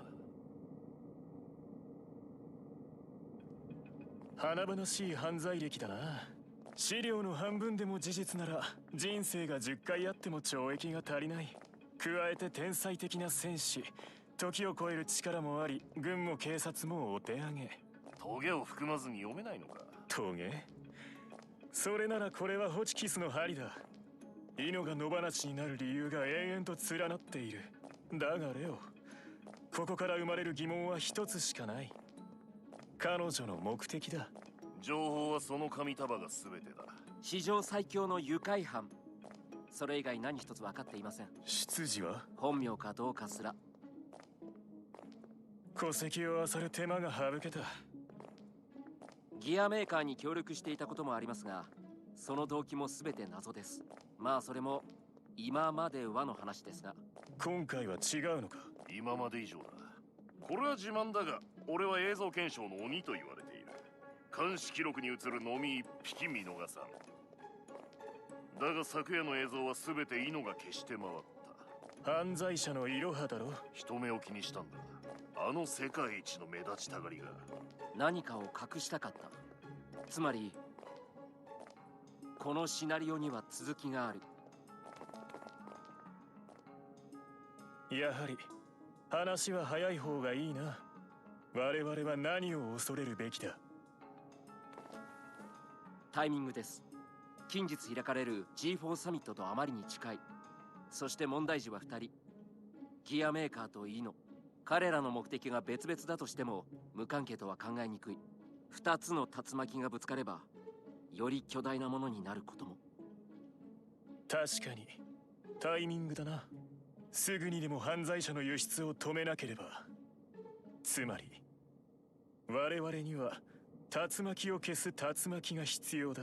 華々しい犯罪歴だな。資料の半分でも事実なら人生が10回あっても懲役が足りない。加えて天才的な戦士、時を超える力もあり、軍も警察もお手上げ。トゲを含まずに読めないのか。トゲ？それならこれはホチキスの針だ。命が野放しになる理由が延々と連なっている。だがレオ、ここから生まれる疑問は一つしかない。彼女の目的だ。情報はその紙束が全てだ。史上最強の愉快犯。それ以外何一つ分かっていません。出自は本名かどうかすら。戸籍を漁る手間が省けた。ギアメーカーに協力していたこともありますが、その動機も全て謎です。まあそれも今まではの話ですが。今回は違うのか。今まで以上だ。これは自慢だが、俺は映像検証の鬼と言われている。監視記録に映るのみ一匹見逃さん。だが昨夜の映像は全てイノが消して回った。犯罪者のイロハだろ。人目を気にしたんだ。あの世界一の目立ちたがりが何かを隠したかった。つまりこのシナリオには続きがある。やはり話は早い方がいいな。我々は何を恐れるべきだ。タイミングです。近日開かれる G4 サミットとあまりに近い。そして問題児は2人。ギアメーカーとイノ。彼らの目的が別々だとしても無関係とは考えにくい。2つの竜巻がぶつかればより巨大なものになることも。確かにタイミングだな。すぐにでも犯罪者の輸出を止めなければ。つまり我々には竜巻を消す竜巻が必要だ。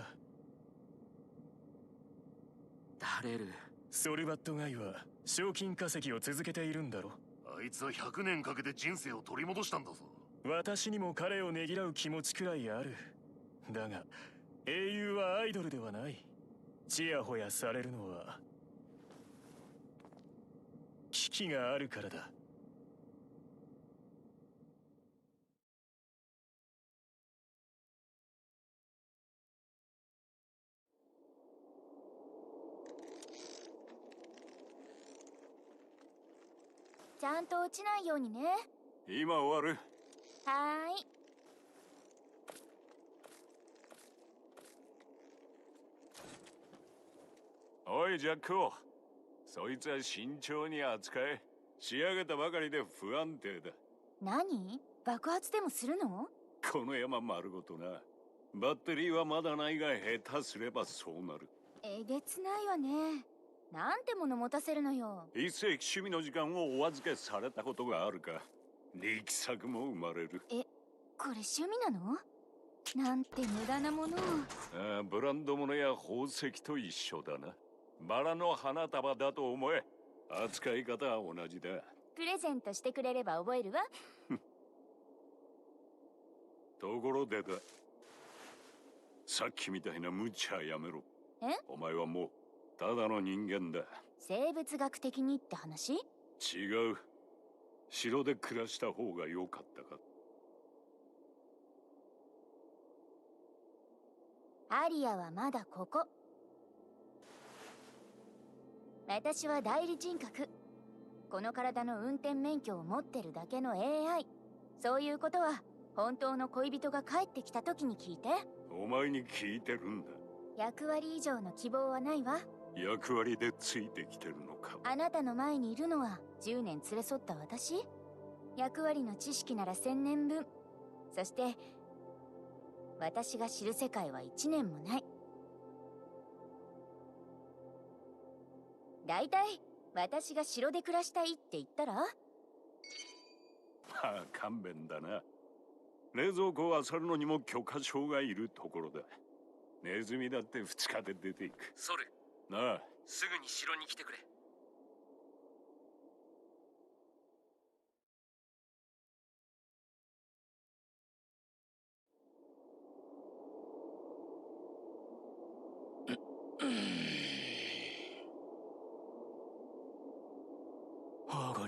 ダレル。ソルバットガイは賞金稼ぎを続けているんだろ。あいつは100年かけて人生を取り戻したんだぞ。私にも彼をねぎらう気持ちくらいある。だが英雄はアイドルではない。ちやほやされるのは危機があるからだ。ちゃんと落ちないようにね。今終わる。はーい。おいジャックを、そいつは慎重に扱え。仕上げたばかりで不安定だ。何？爆発でもするの？この山丸ごとな。バッテリーはまだないが下手すればそうなる。えげつないわね。なんてもの持たせるのよ。一世紀趣味の時間をお預けされたことがあるか。力作も生まれる。え、これ趣味なの？なんて無駄なものを。ああ、ブランド物や宝石と一緒だな。バラの花束だと思え。扱い方は同じだ。プレゼントしてくれれば覚えるわ。ところでだ。さっきみたいな無茶やめろ。え？お前はもうただの人間だ。生物学的にって話？違う。城で暮らした方が良かったか。アリアはまだここ。私は代理人格。この体の運転免許を持ってるだけの AI。そういうことは本当の恋人が帰ってきた時に聞いて。お前に聞いてるんだ。役割以上の希望はないわ。役割でついてきてるのか。あなたの前にいるのは10年連れ添った私。役割の知識なら1000年分。そして私が知る世界は1年もない。だいたい私が城で暮らしたいって言ったら？まあ勘弁だな。冷蔵庫を漁るのにも許可証がいるところだ。ネズミだって2日で出ていく。ソル。なあ。すぐに城に来てくれ。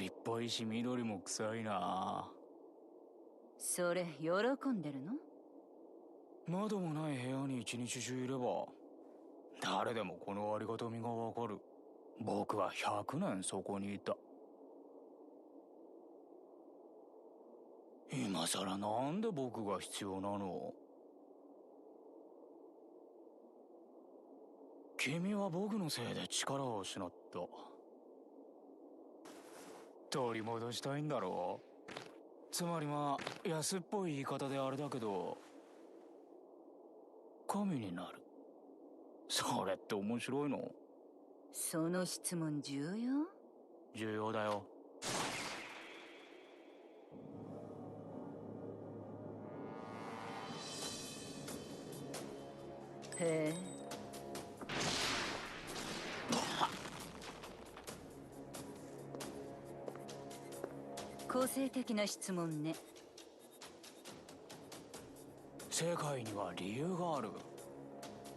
緑っぽいし緑も臭いな。それ喜んでるの？窓もない部屋に一日中いれば誰でもこのありがたみがわかる。僕は100年そこにいた。今さらなんで僕が必要なの？君は僕のせいで力を失った。取り戻したいんだろう。つまりまあ安っぽい言い方であれだけど、神になる。それって面白いの？その質問重要？重要だよ。へえ。個性的な質問ね。世界には理由がある。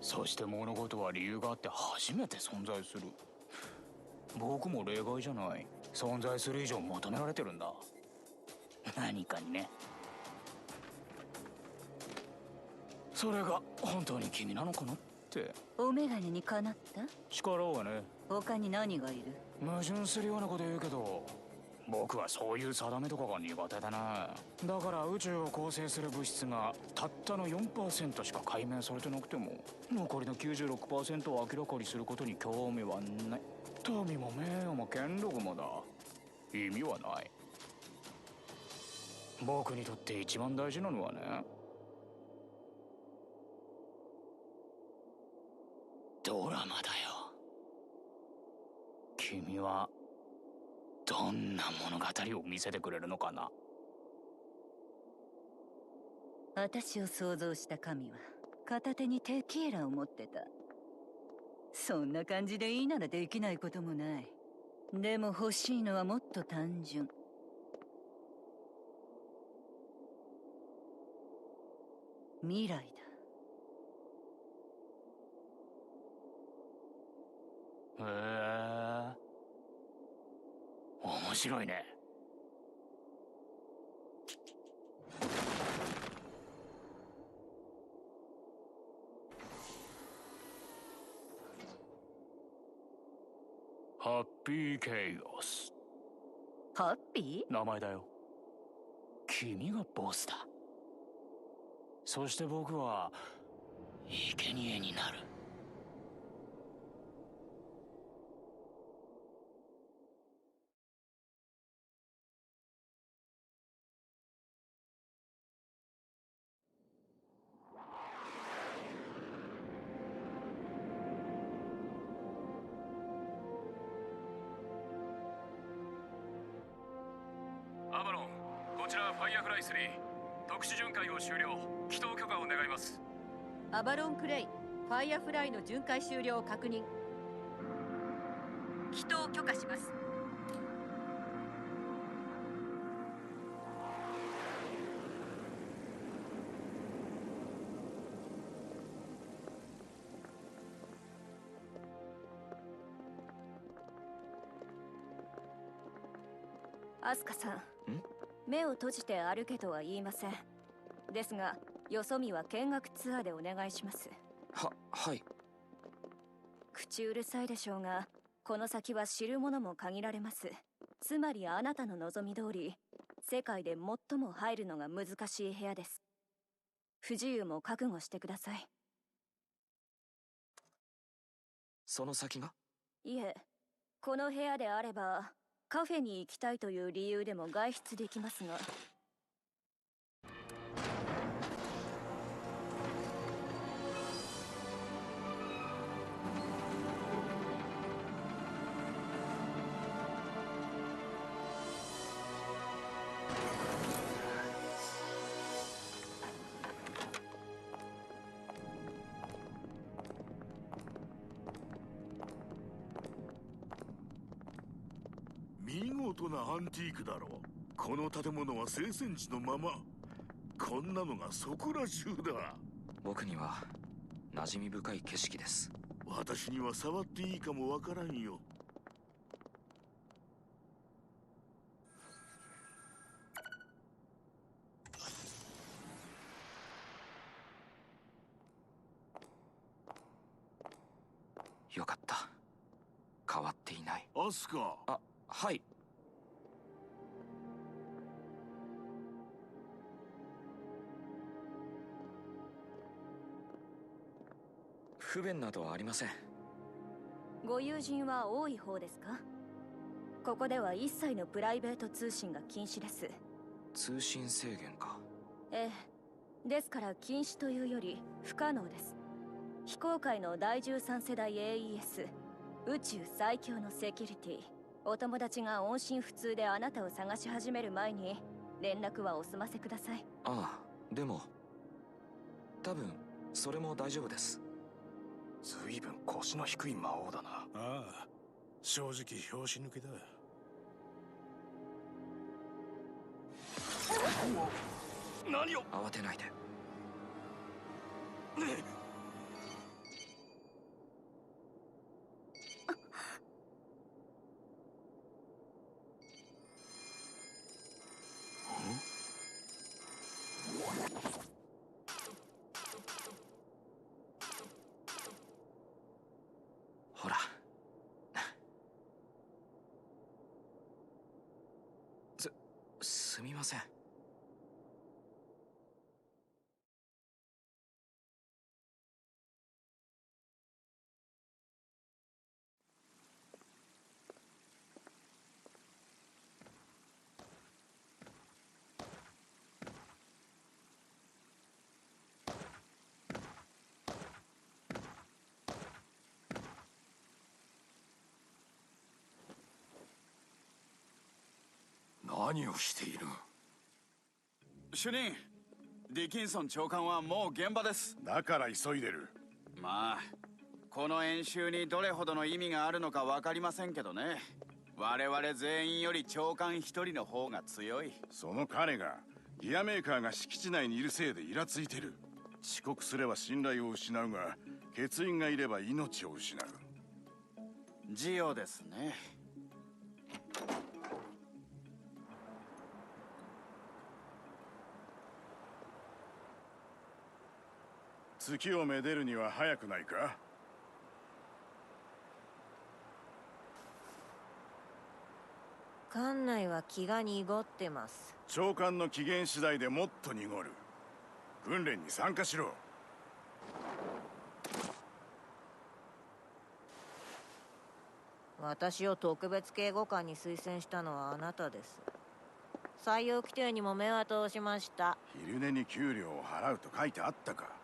そして物事は理由があって初めて存在する。僕も例外じゃない。存在する以上求められてるんだ。何かにね。それが本当に君なのかなって。お眼鏡にかなった？力はね。他に何がいる？矛盾するようなこと言うけど、僕はそういう定めとかが苦手だな。だから宇宙を構成する物質がたったの 4% しか解明されてなくても、残りの 96% を明らかにすることに興味はない。富も名誉も権力もだ。意味はない。僕にとって一番大事なのはね、ドラマだよ。君はどんな物語を見せてくれるのかな。私を想像した神は片手にテキーラを持ってた。そんな感じでいいならできないこともない。でも欲しいのはもっと単純。未来だ。へえ、面白いね。ハッピーケイオス。ハッピー？名前だよ。君がボスだ。そして僕は生贄になる。アバロン、こちらファイアフライ3。特殊巡回を終了。起動許可を願います。アバロンクレイ、ファイアフライの巡回終了を確認。起動許可します。アスカさん、目を閉じて歩けとは言いません。ですが、よそ見は見学ツアーでお願いします。はい。口うるさいでしょうが、この先は知るものも限られます。つまりあなたの望み通り、世界で最も入るのが難しい部屋です。不自由も覚悟してください。その先が？いえ、この部屋であれば、カフェに行きたいという理由でも外出できますが。見事なアンティークだろう。この建物は聖戦地のまま。こんなのがそこら中だ。僕には馴染み深い景色です。私には触っていいかもわからんよ。よかった。変わっていない。アスカ。あ、はい。不便などはありません。ご友人は多い方ですか？ここでは一切のプライベート通信が禁止です。通信制限か。ええ。ですから禁止というより不可能です。非公開の第13世代 AES、宇宙最強のセキュリティ。お友達が音信不通であなたを探し始める前に連絡はお済ませください。ああ、でも多分それも大丈夫です。随分腰の低い魔王だな。ああ、正直拍子抜けだ。何を。慌てないで。ほら。すみません。何をしている？主任、ディキンソン長官はもう現場です。だから急いでる。まあこの演習にどれほどの意味があるのか分かりませんけどね。我々全員より長官一人の方が強い。その彼がギアメーカーが敷地内にいるせいでイラついてる。遅刻すれば信頼を失うが、欠員がいれば命を失う。ジオですね。月をめでるには早くないか？館内は気が濁ってます。長官の機嫌次第でもっと濁る。訓練に参加しろ。私を特別警護官に推薦したのはあなたです。採用規定にも目は通しました。昼寝に給料を払うと書いてあったか？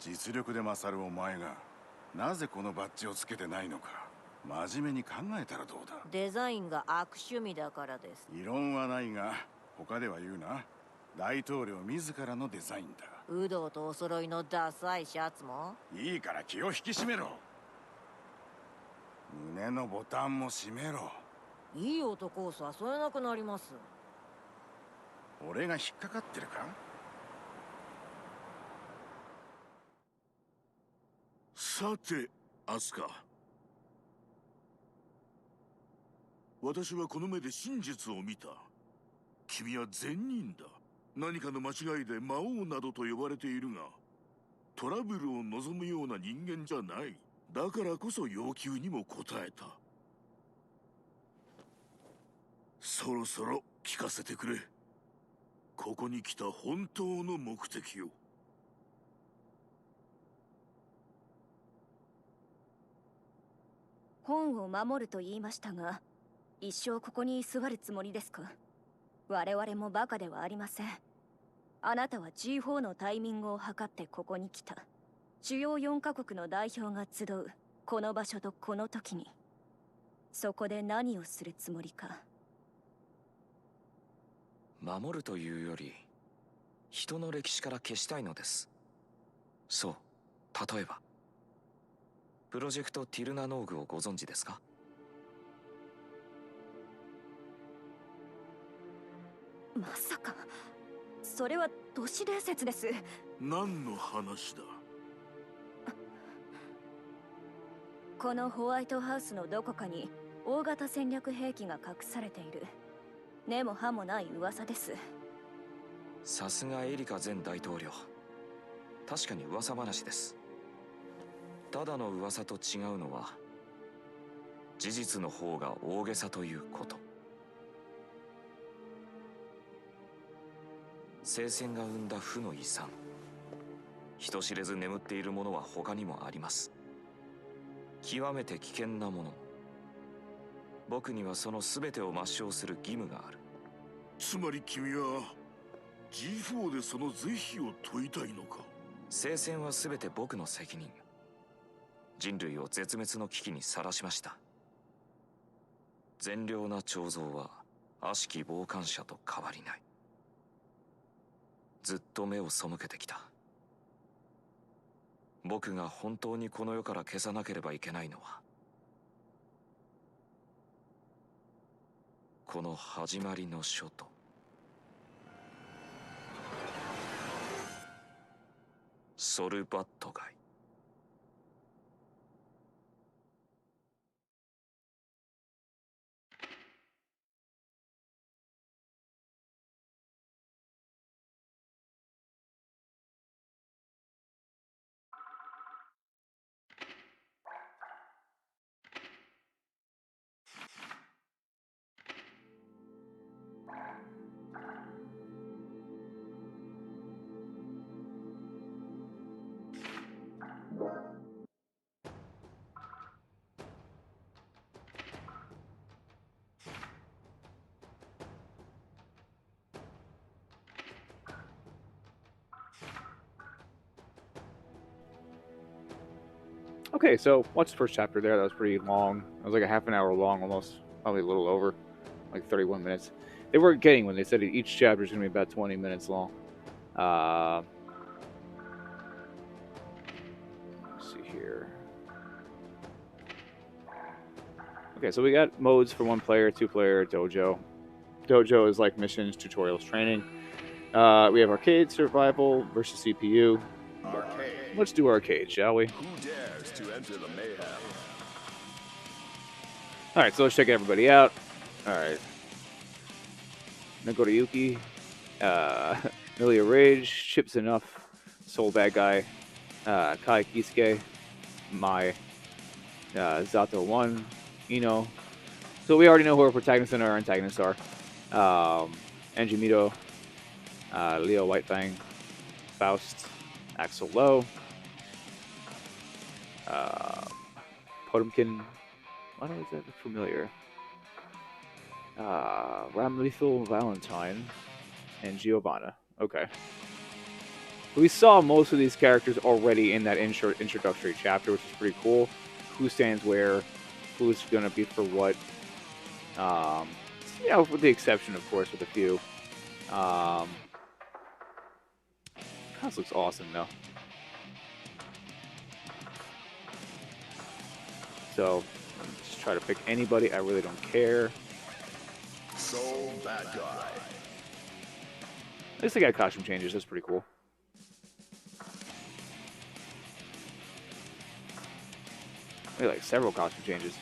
実力で勝るお前がなぜこのバッジをつけてないのか、真面目に考えたらどうだ。デザインが悪趣味だからです。異論はないが他では言うな。大統領自らのデザインだ。有働とお揃いのダサいシャツもいいから気を引き締めろ。胸のボタンも閉めろ。いい男を誘えなくなります。俺が引っかかってるか？さて、アスカ。私はこの目で真実を見た。君は善人だ。何かの間違いで魔王などと呼ばれているが、トラブルを望むような人間じゃない。だからこそ要求にも応えた。そろそろ聞かせてくれ。ここに来た本当の目的を。本を守ると言いましたが、一生ここに居座るつもりですか？我々もバカではありません。あなたは G4 のタイミングを測ってここに来た。主要4カ国の代表が集うこの場所とこの時に、そこで何をするつもりか。守るというより人の歴史から消したいのです。そう、例えばプロジェクトティルナノーグをご存知ですか？まさかそれは都市伝説です。何の話だ？このホワイトハウスのどこかに大型戦略兵器が隠されている。根も葉もない噂です。さすがエリカ前大統領。確かに噂話です。ただの噂と違うのは、事実の方が大げさということ。聖戦が生んだ負の遺産、人知れず眠っているものは他にもあります。極めて危険なもの。僕にはその全てを抹消する義務がある。つまり君は G4 でその是非を問いたいのか。聖戦は全て僕の責任。人類を絶滅の危機にさらしました。善良な彫像は悪しき傍観者と変わりない。ずっと目を背けてきた。僕が本当にこの世から消さなければいけないのは、この始まりの書とソルバット街。Okay, so watch the first chapter there. That was pretty long. It was like a half an hour long, almost, probably a little over, like 31 minutes. They weren't getting when they said each chapter is going to be about 20 minutes long. Let's see here. Okay, so we got modes for 1 player, 2 player, dojo. Dojo is like missions, tutorials, training. We have arcade, survival versus CPU. Arcade. Let's do arcade, shall we? Who dares to enter the mayhem? Alright, so let's check everybody out. Alright. Nagoriyuki. Milia Rage. Chips Enough. Soul Bad Guy. Kai Kisuke. Mai. Zato 1. Ino. So we already know who our protagonists and our antagonists are. Anji Mito. Leo Whitefang. Faust. Axel Lowe. Potemkin. Why is that familiar? Ramlethal Valentine and Giovanna. Okay. We saw most of these characters already in that introductory chapter, which is pretty cool. Who stands where, who's going to be for what. You know, with the exception, of course, with a few. This looks awesome, though. So, just try to pick anybody. I really don't care. Soul Bad Guy. At least they got costume changes. That's pretty cool. Maybe like several costume changes.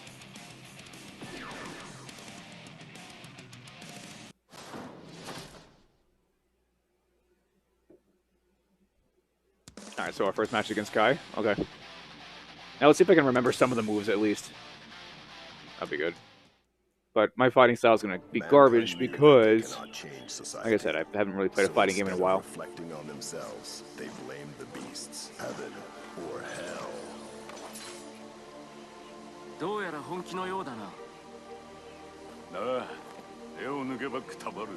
Alright, so our first match against Kai. Okay. Now let's see if I can remember some of the moves at least. That'd be good. But my fighting style is going to be garbage because, like I said, I haven't really played a fighting game in a while. Reflecting on themselves, they blame the beasts, heaven or hell. どうやら本気のようだな。なあ、手を抜けばくたばる。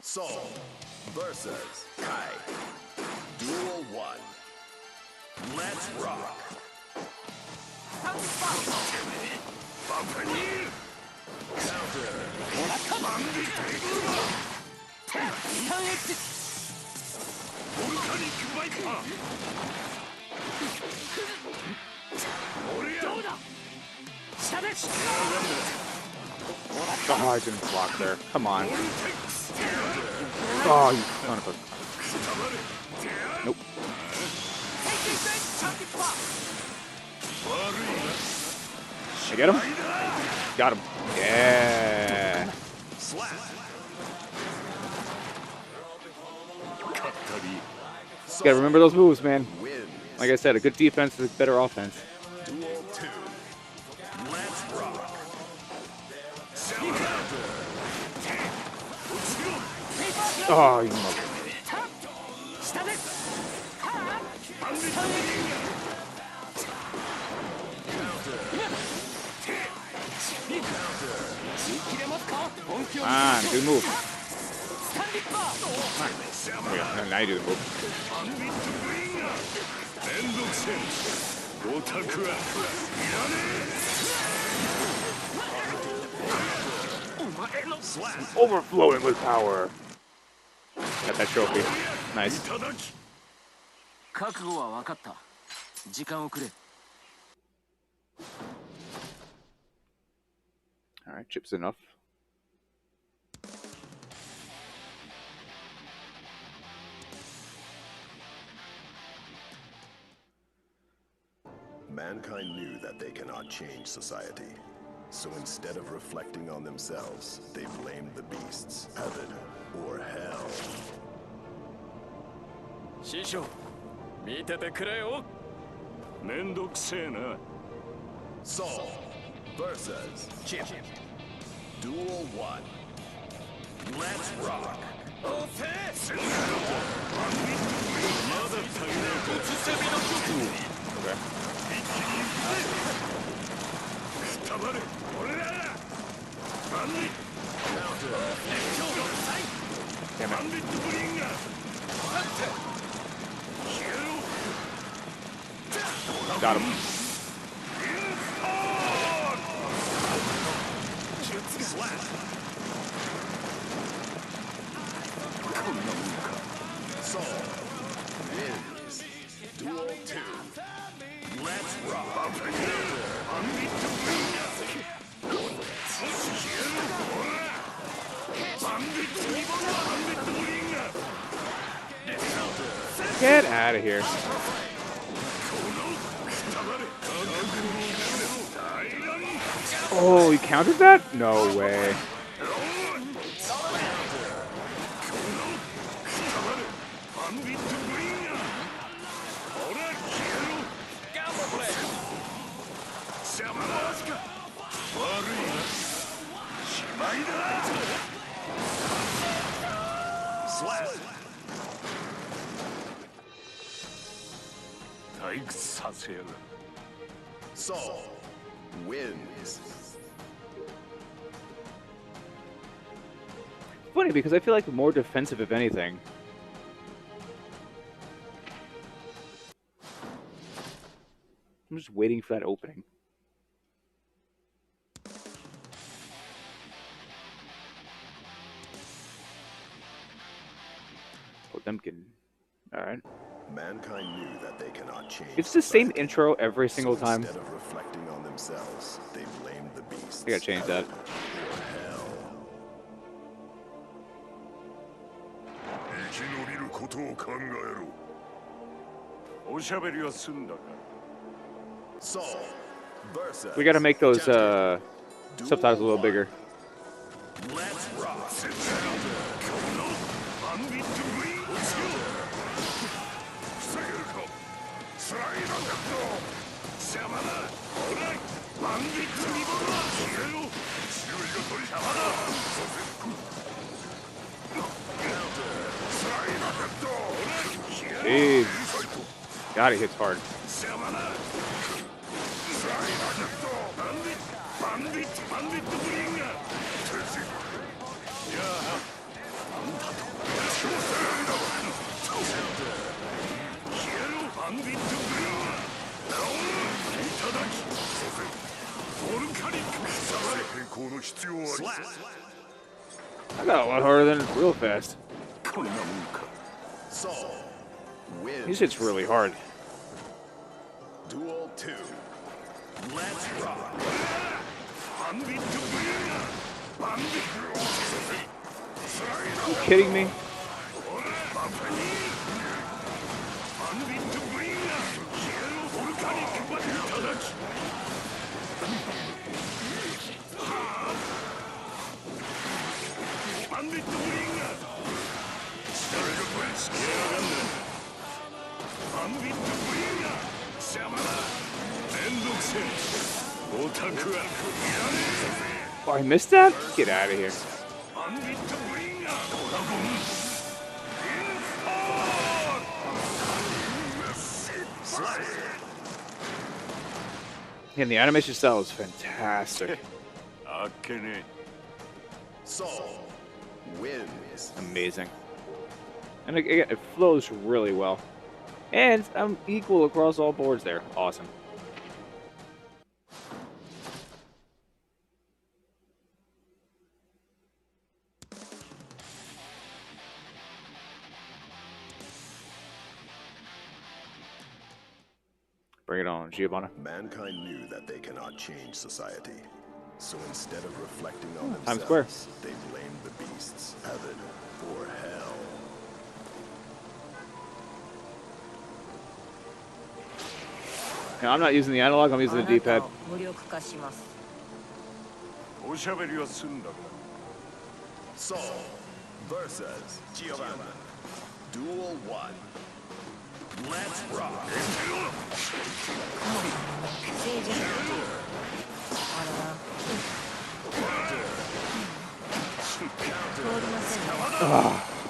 Soul versus Kai. Duel 1. Let's rock. Counter. Oh, I didn't block there. Come on. Oh, you son of a... Nope. I get him? Got him. Yeah. Gotta remember those moves, man. Like I said, a good defense is a better offense. Duel 2. Let's rock. Oh, you mother. Come on, do the move. Come on. Yeah, now you do the move. Overflowing with power. Got that trophy. Nice. 覚悟は分かった。時間をくれ。Alright, chips enough. Mankind knew that they cannot change society. So instead of reflecting on themselves, they blamed the beasts, heaven, or hell. 師匠、見ててくれよ。めんどくせえな。Saul versus Chip. Duel 1. Let's rock. Damn it. Got him. Saul wins. Duel 2. Let's rock. Get out of here. Oh, he countered that? No way. Saul wins. Funny because I feel like more defensive, if anything. I'm just waiting for that opening. Potemkin. Alright. Mankind knew that they cannot change. It's the same intro every single time. Instead of reflecting on themselves, they blamed the beasts. I gotta change that. We gotta make those subtitles a little bigger. Let's rock. Jeez. God, he hits hard. I got a lot harder than real fast. Saul wins. He hits really hard. Duel 2. Let's rock. Are you kidding me? Oh, I missed that? Get out of here. And the animation style is fantastic. Saul wins. Amazing. And again, it flows really well. And I'm equal across all boards there. Awesome. Bring it on, Giovanna. Mankind knew that they cannot change society. So instead of reflecting on Times Square. themselves, they blamed the beasts, heaven, or hell. Now, I'm not using the analog, I'm using the D-pad. Saul versus Giovanna. Duel 1. Let's rock.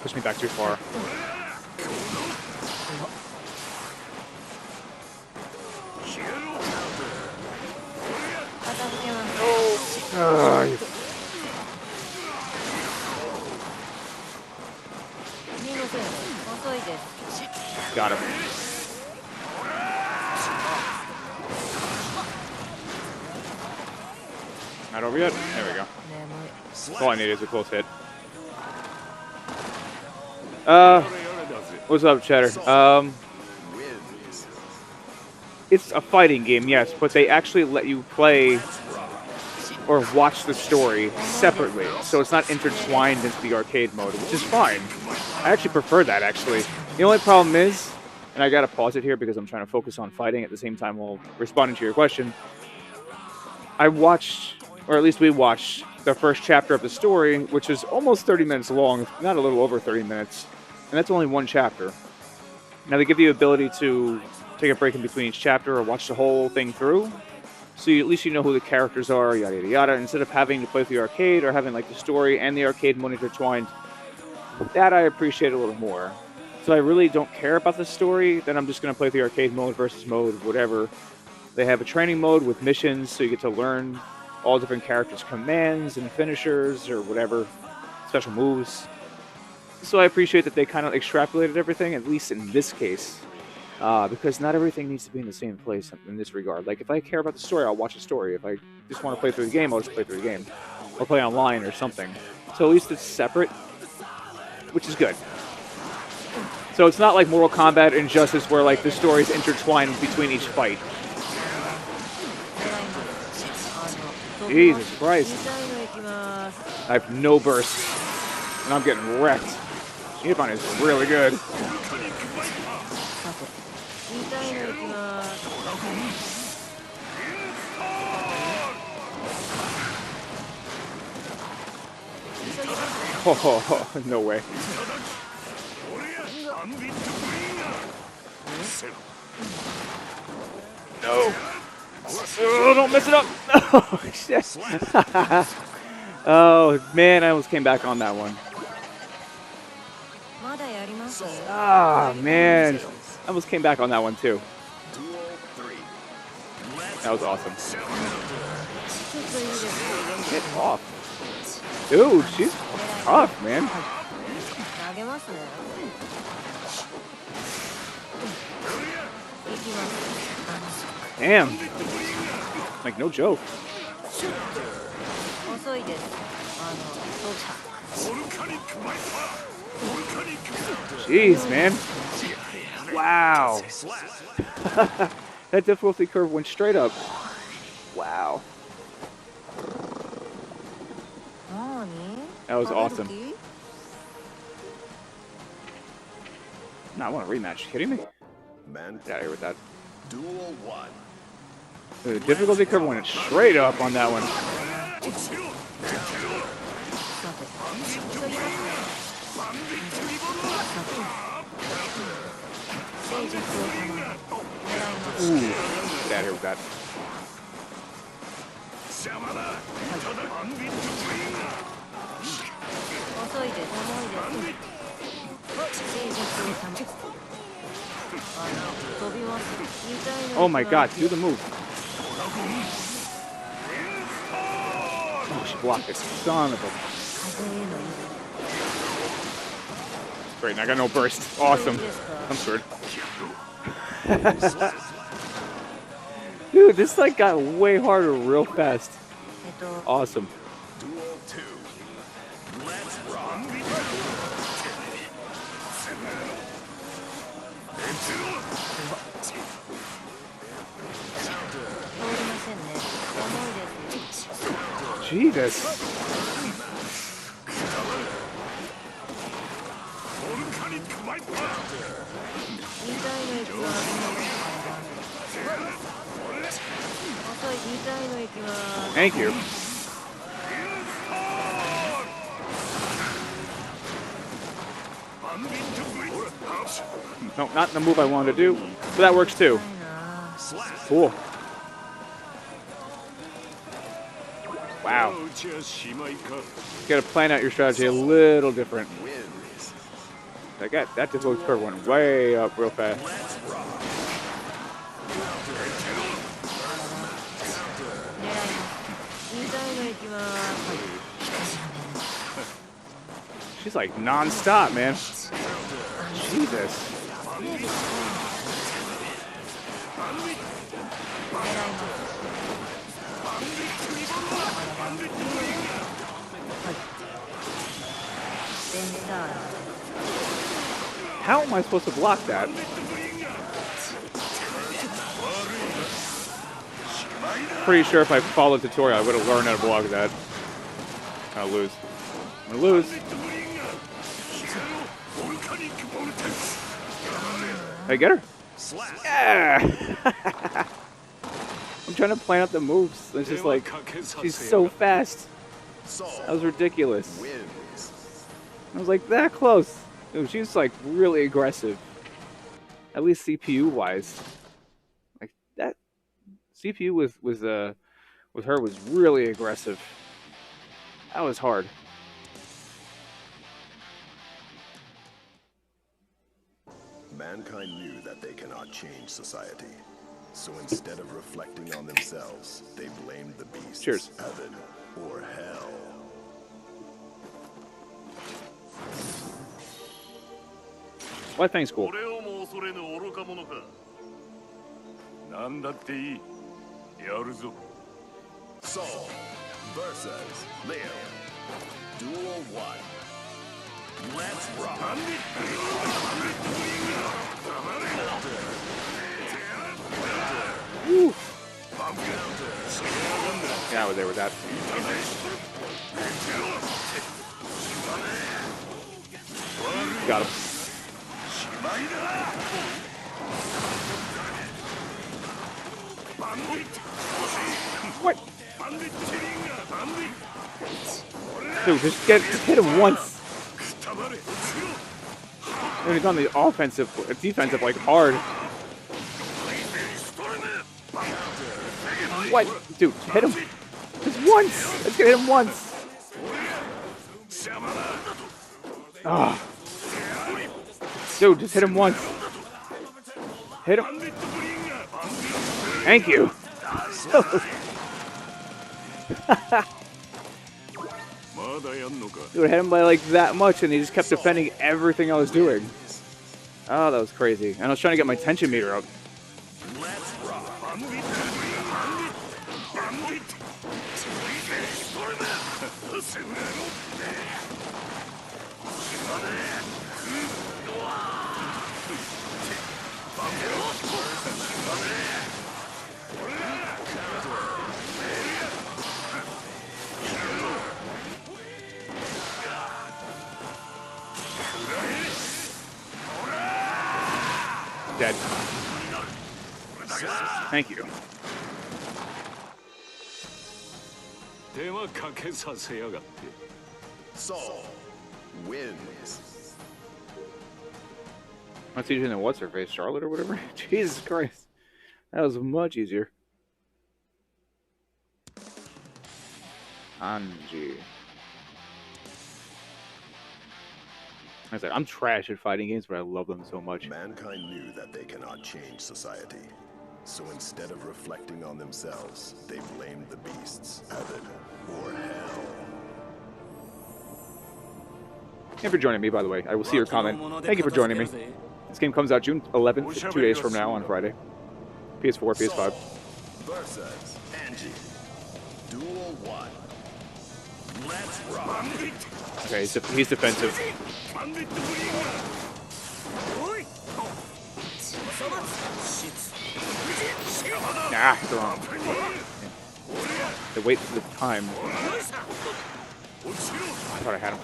Push me back too far. Got him. Not over yet? There we go. All I need is a close hit. What's up, Cheddar? It's a fighting game, yes, but they actually let you play or watch the story separately, so it's not intertwined into the arcade mode, which is fine. I actually prefer that, actually. The only problem is, and I gotta pause it here because I'm trying to focus on fighting at the same time while responding to your question. I watched, or at least we watched, the first chapter of the story, which is almost 30 minutes long, not a little over 30 minutes, and that's only one chapter. Now they give you the ability to take a break in between each chapter or watch the whole thing through, so at least you know who the characters are, yada yada yada, instead of having to play through the arcade or having like the story and the arcade mode intertwined. That I appreciate a little more. So I really don't care about the story, then I'm just going to play the arcade mode versus mode, whatever. They have a training mode with missions, so you get to learn all different characters' commands and finishers or whatever, special moves. So I appreciate that they kind of extrapolated everything, at least in this case, because not everything needs to be in the same place in this regard. Like, if I care about the story, I'll watch the story. If I just want to play through the game, I'll just play through the game. Or play online or something. So at least it's separate, which is good. So it's not like Mortal Kombat Injustice where like the story is intertwined between each fight. Jesus Christ. I have no burst. And I'm getting wrecked. Giovanna is really good. Oh, no way. No. Oh, don't mess it up. Oh, shit. Oh, man, I almost came back on that one. Ah, man. I almost came back on that one, too. That was awesome. Get off. Dude, she's tough, man. Damn. Like, no joke. Jeez, man. Wow. That difficulty curve went straight up. Wow. That was awesome. No, I want a rematch. You kidding me? Get out of here with that. Duel 1. The difficulty curve went straight up on that one. Ooh, get out of here with that. Oh my god, do the move. Oh, she blocked it. Son of a... Great, and I got no burst. Awesome. I'm screwed. Dude, this like got way harder real fast. Awesome. Jesus. Thank you. No, not the move I wanted to do, but that works too. Cool. Wow. You gotta plan out your strategy a little different. That difficulty curve went way up real fast. She's like non-stop, man. Jesus. How am I supposed to block that? Pretty sure if I followed the tutorial, I would have learned how to block that. I'm gonna lose. I'm gonna lose. Hey, get her. Yeah! I'm trying to plan out the moves. It's just like, she's so fast. That was ridiculous. I was like, that close. Dude, she was like really aggressive. At least CPU-wise. Like, that CPU with her was really aggressive. That was hard. Mankind knew that they cannot change society. So instead of reflecting on themselves, they blamed the beasts. Cheers. Heaven or hell. Why thanks, cool. Saul versus Leo. Duel 1. Let's rock. Woo. Yeah, I was there with that. Got him. What? Dude, just hit him once. And he's on the defensive, like hard. What? Dude, hit him. Just once. Let's get him once. Ah. Dude, just hit him once. Hit him. Thank you. Dude, I hit him by like that much and he just kept defending everything I was doing. Oh, that was crazy. And I was trying to get my tension meter up. Dead. Thank you. Saul wins. That's easier than what's her face, Charlotte or whatever. Jesus Christ, that was much easier. Anji. I said, I'm trash at fighting games, but I love them so much. Mankind knew that they cannot change society. So instead of reflecting on themselves, they blamed the beasts, heaven or hell. Thank you for joining me, by the way. I will see your comment. Thank you for joining me. This game comes out June 11th, 2 days from now on Friday. PS4, PS5. Versus Angie. Duel 1. Let's rock. Okay, he's defensive. Nah, it's wrong. The wait for the time. I thought I had him.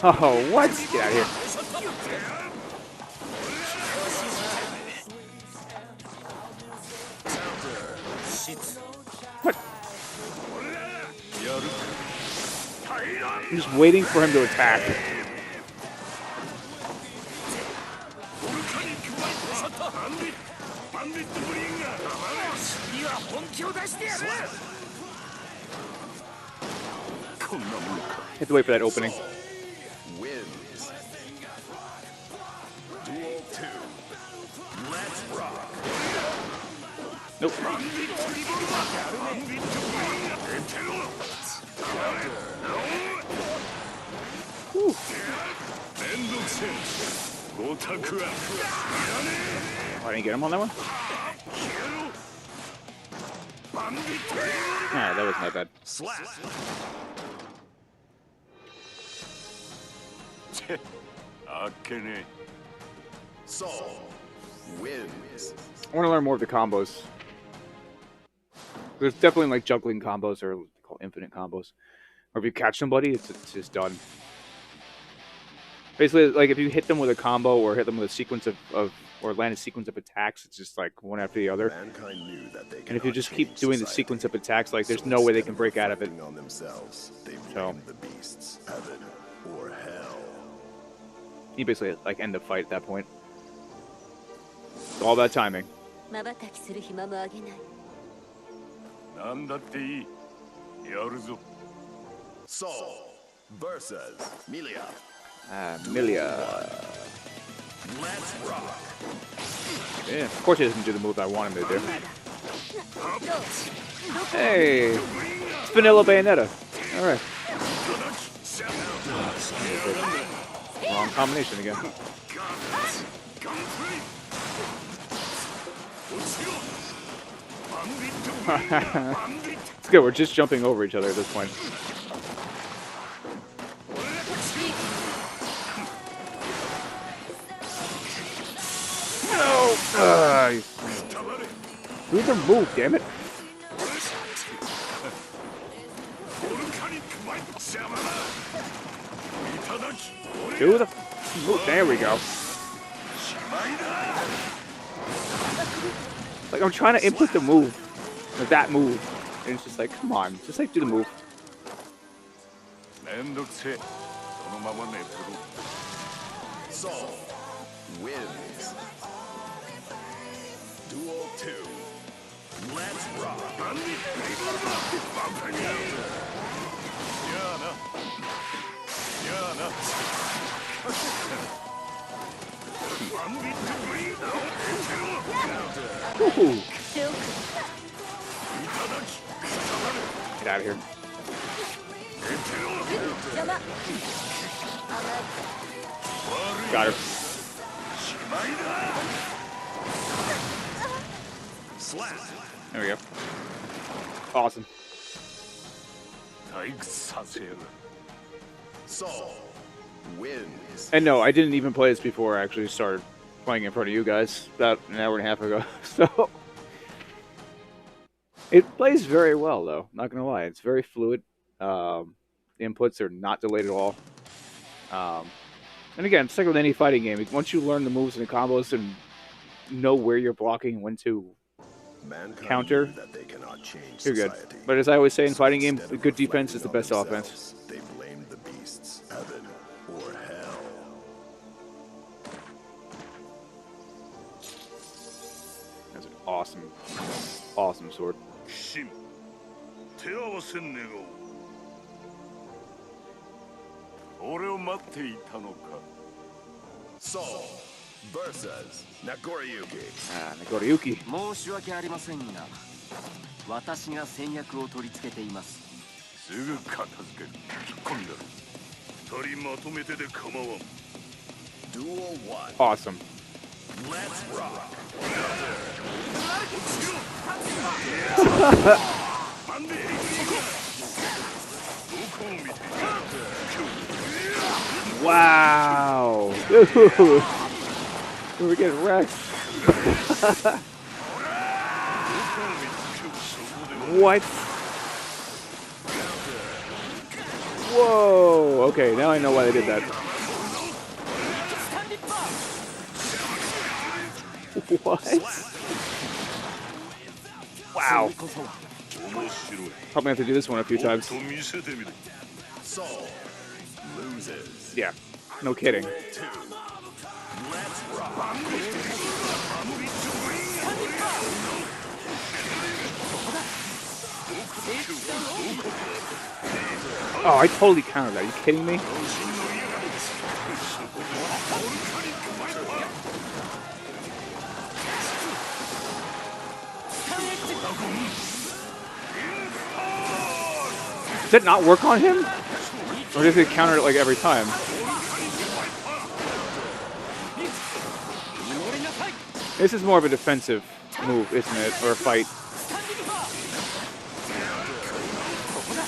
Oh, what? Get out of here. What? I'm just waiting for him to attack. Have to wait for that opening. Wins. Duel 2. Let's rock. Nope. Whew. I didn't get him on that one? Ah, that wasn't that bad. Saul wins. I want to learn more of the combos. There's definitely like juggling combos or called infinite combos. Or if you catch somebody, it's just done. Basically, like if you hit them with a combo or hit them with a sequence of or land a sequence of attacks, it's just like one after the other. Mankind knew that they and if you just keep doing the sequence of attacks, like there's no way they can break out of it. On themselves, they blamed the beasts, heaven or hell. You basically like end the fight at that point. It's all about timing. Saul versus Milia. Milia. Let's rock. Yeah, of course he doesn't do the move I want him to do. Hey, it's Vanilla Bayonetta. All right. Wrong combination again. It's good. We're just jumping over each other at this point. No! Do the move, damn it! Do the move. There we go. Like I'm trying to input the move, like that move, and it's just like, come on, just like do the move. Saul wins. Duel 2. Let's rock. Woohoo! Get out of here. Got her. There we go. Awesome. Saul wins. And no, I didn't even play this before I actually started playing in front of you guys about an hour and a half ago. So it plays very well, though. Not gonna lie, it's very fluid. The inputs are not delayed at all. And again, it's like with any fighting game. Once you learn the moves and the combos and know where you're blocking and when to counter, change You're good. society. But as I always say in fighting game, Instead of good defense is the reflecting on best offense. themselves, they blame the beasts, heaven, or hell. That's an awesome, awesome sword. 手合わせ願おう。俺を待っていたのか。Soul versus Nagoriyuki. Nagoriyuki. 申し訳ありませんが、私が戦略を取り付けています。すぐ片付ける。引っ込みだ。二人まとめてで構わん。Duel 1. Awesome. Let's rock. Wow. Dude. We're getting wrecked. What? Whoa. Okay, now I know why they did that. What? Wow. Probably have to do this one a few times. Soul loses. Yeah, no kidding. Oh, I totally countered that. Are you kidding me? Does it not work on him? Or does it counter it like every time? This is more of a defensive move, isn't it? Or a fight.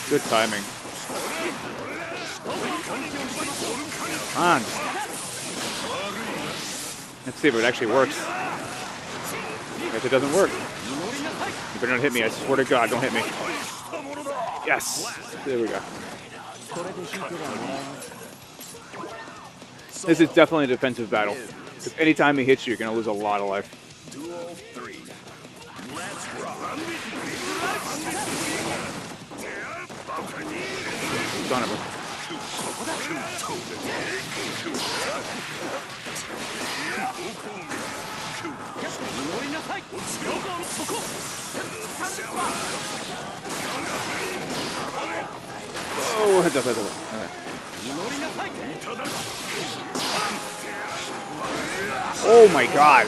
Good timing. Come on. Let's see if it actually works. I guess it doesn't work. You better not hit me, I swear to God, don't hit me. Yes! There we go. This is definitely a defensive battle. Because anytime he hits you, you're going to lose a lot of life. Duel 3. Let's rock. Son of a... Oh, heads up, heads up. Right. Oh my God.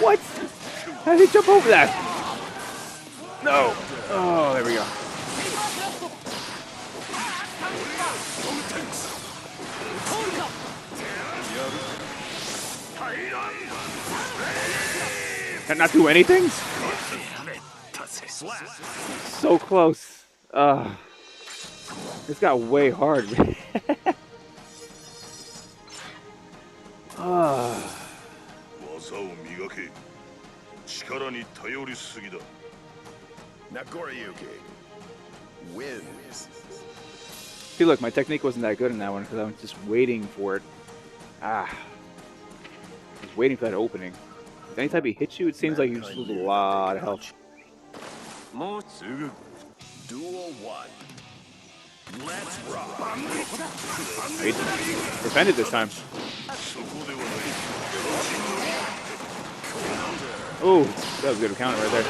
What? How did he jump over that? No. Oh, there we go. Can I not do anything? So close. This got way hard. Nagoriyuki wins. See, look, my technique wasn't that good in that one because I was just waiting for it. I was waiting for that opening. Anytime he hits you, it seems like you just lose a lot of health. Duel 1. Let's rock. He defended this time. Oh, that was a good counter right there.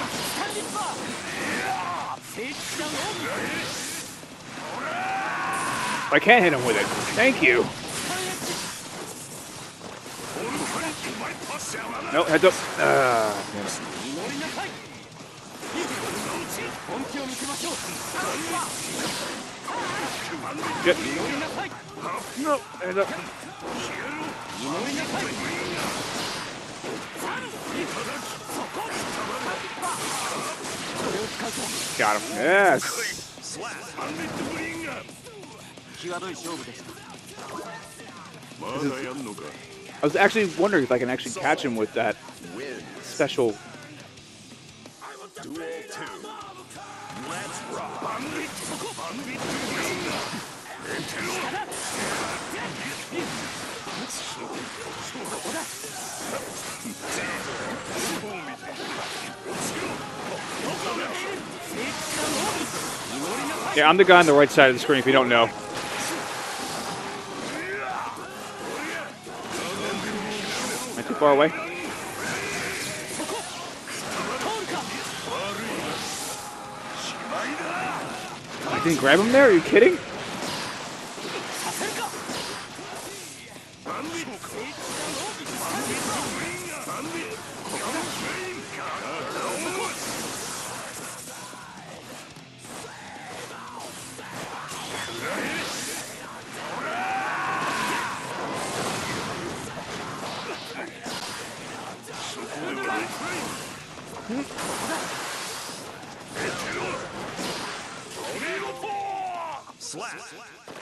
I can't hit him with it. Thank you. No, heads up. Damn it. Shit. No, heads up. Got him. Yes. I was actually wondering if I can actually catch him with that special. Duel 2. Let's rock. Yeah, I'm the guy on the right side of the screen if you don't know. Am I too far away? I didn't grab him there? Are you kidding?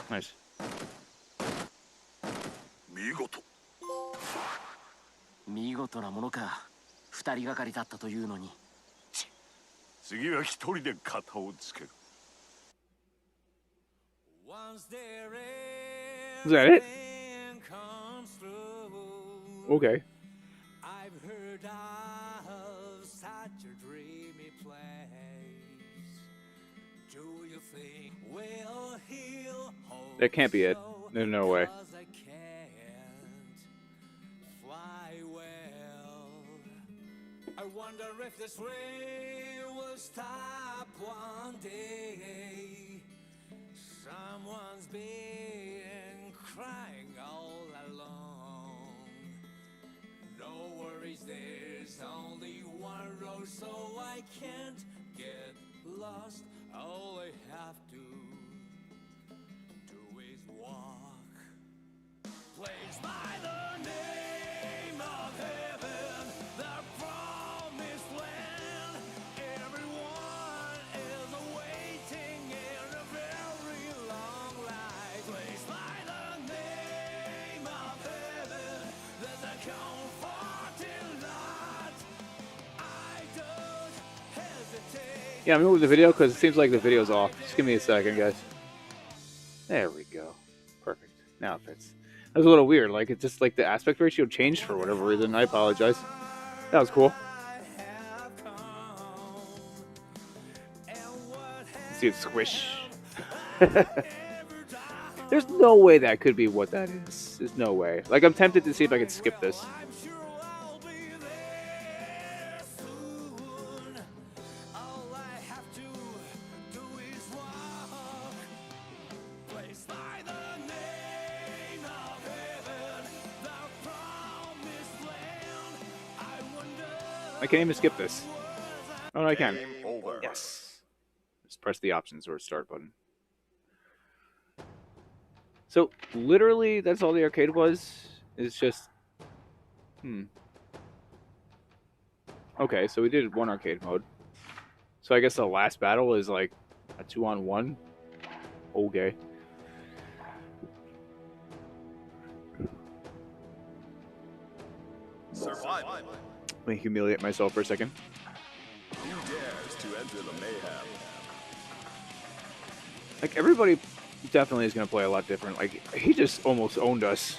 Nice. 見事なものか。二人がかりだったというのに。次は一人で肩をつける。 Is that it? Okay. That can't be it. There's no way. I wonder if this rain will stop one day. Someone's been crying all along. No worries, there's only one road, so I can't get lost. All I have to do is walk. Placed by the name of heaven, the promised land. Everyone is awaiting in a very long line. Placed by the name of heaven, there's a comforting lot. I don't hesitate. Yeah, I'm gonna move the video because it seems like the video's off. Just give me a second, guys. There we go. Perfect. Now it fits. That was a little weird. Like, it's just like the aspect ratio changed for whatever reason. I apologize. That was cool. See it squish. There's no way that could be what that is. There's no way. Like, I'm tempted to see if I could skip this. I can't even skip this. Oh, no, I can. Yes. Just press the options or start button. So, literally, that's all the arcade was? It's just... Okay, so we did one arcade mode. So I guess the last battle is like a 2-on-1? Okay. Survival. Let me humiliate myself for a second. Who dares to enter the mayhem? Like, everybody definitely is going to play a lot different. Like, he just almost owned us.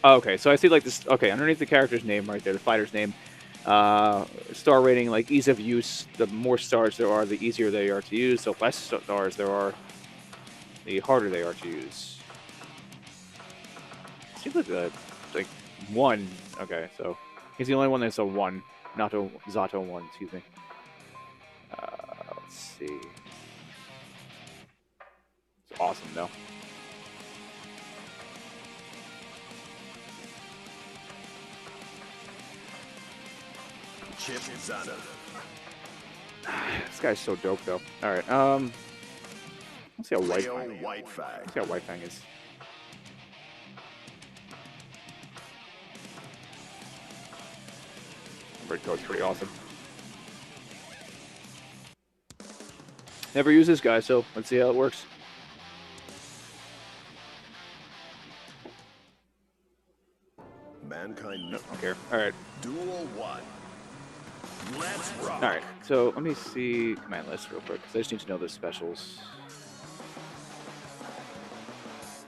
Oh, okay, so I see, like, this... Okay, underneath the character's name right there, the fighter's name, star rating, like, ease of use. The more stars there are, the easier they are to use. The less stars there are, the harder they are to use. Seems like 1. Okay, so he's the only one that's a 1, not a Zato 1. Excuse me. Let's see. It's awesome, though. Chip Zana. This guy's so dope, though. All right. Let's see how White Fang. Let's see how White Fang is. Red coat's pretty awesome. Never use this guy, so let's see how it works. Mankind. No, I don't care. All right. Duel 1. Let's rock. All right. So let me see command list real quick because I just need to know the specials.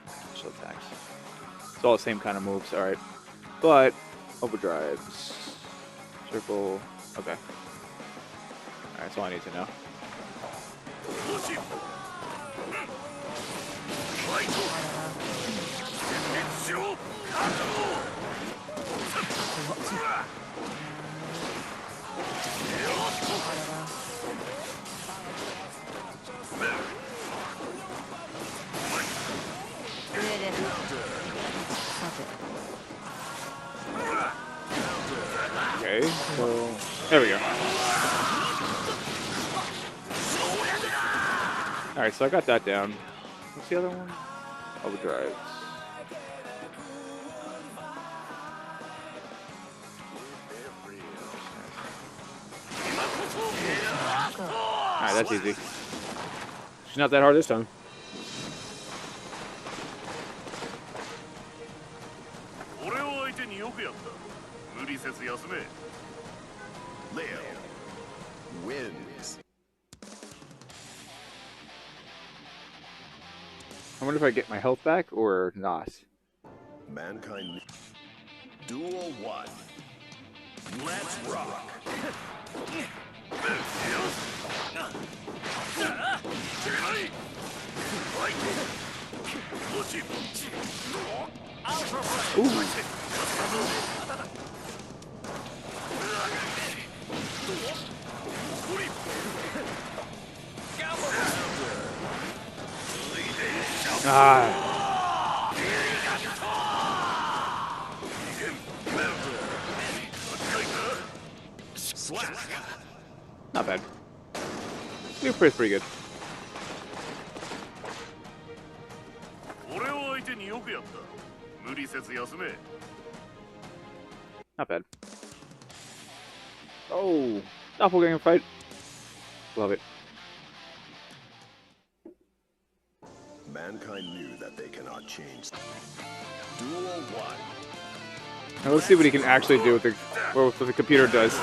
Special attacks. It's all the same kind of moves. All right. But overdrives. Circle. Okay. That's all I need to know. Okay, so there we go. Alright, so I got that down. What's the other one? Overdrives. Alright, that's easy. She's not that hard this time. Leo wins. I wonder if I get my health back or not. Mankind. Duel 1. Let's rock. Not bad. Your pretty good. Not bad. Oh, doppelganger fight. Love it. Mankind knew that they cannot change. Duel 1. Now let's see what he can actually do with what the computer does.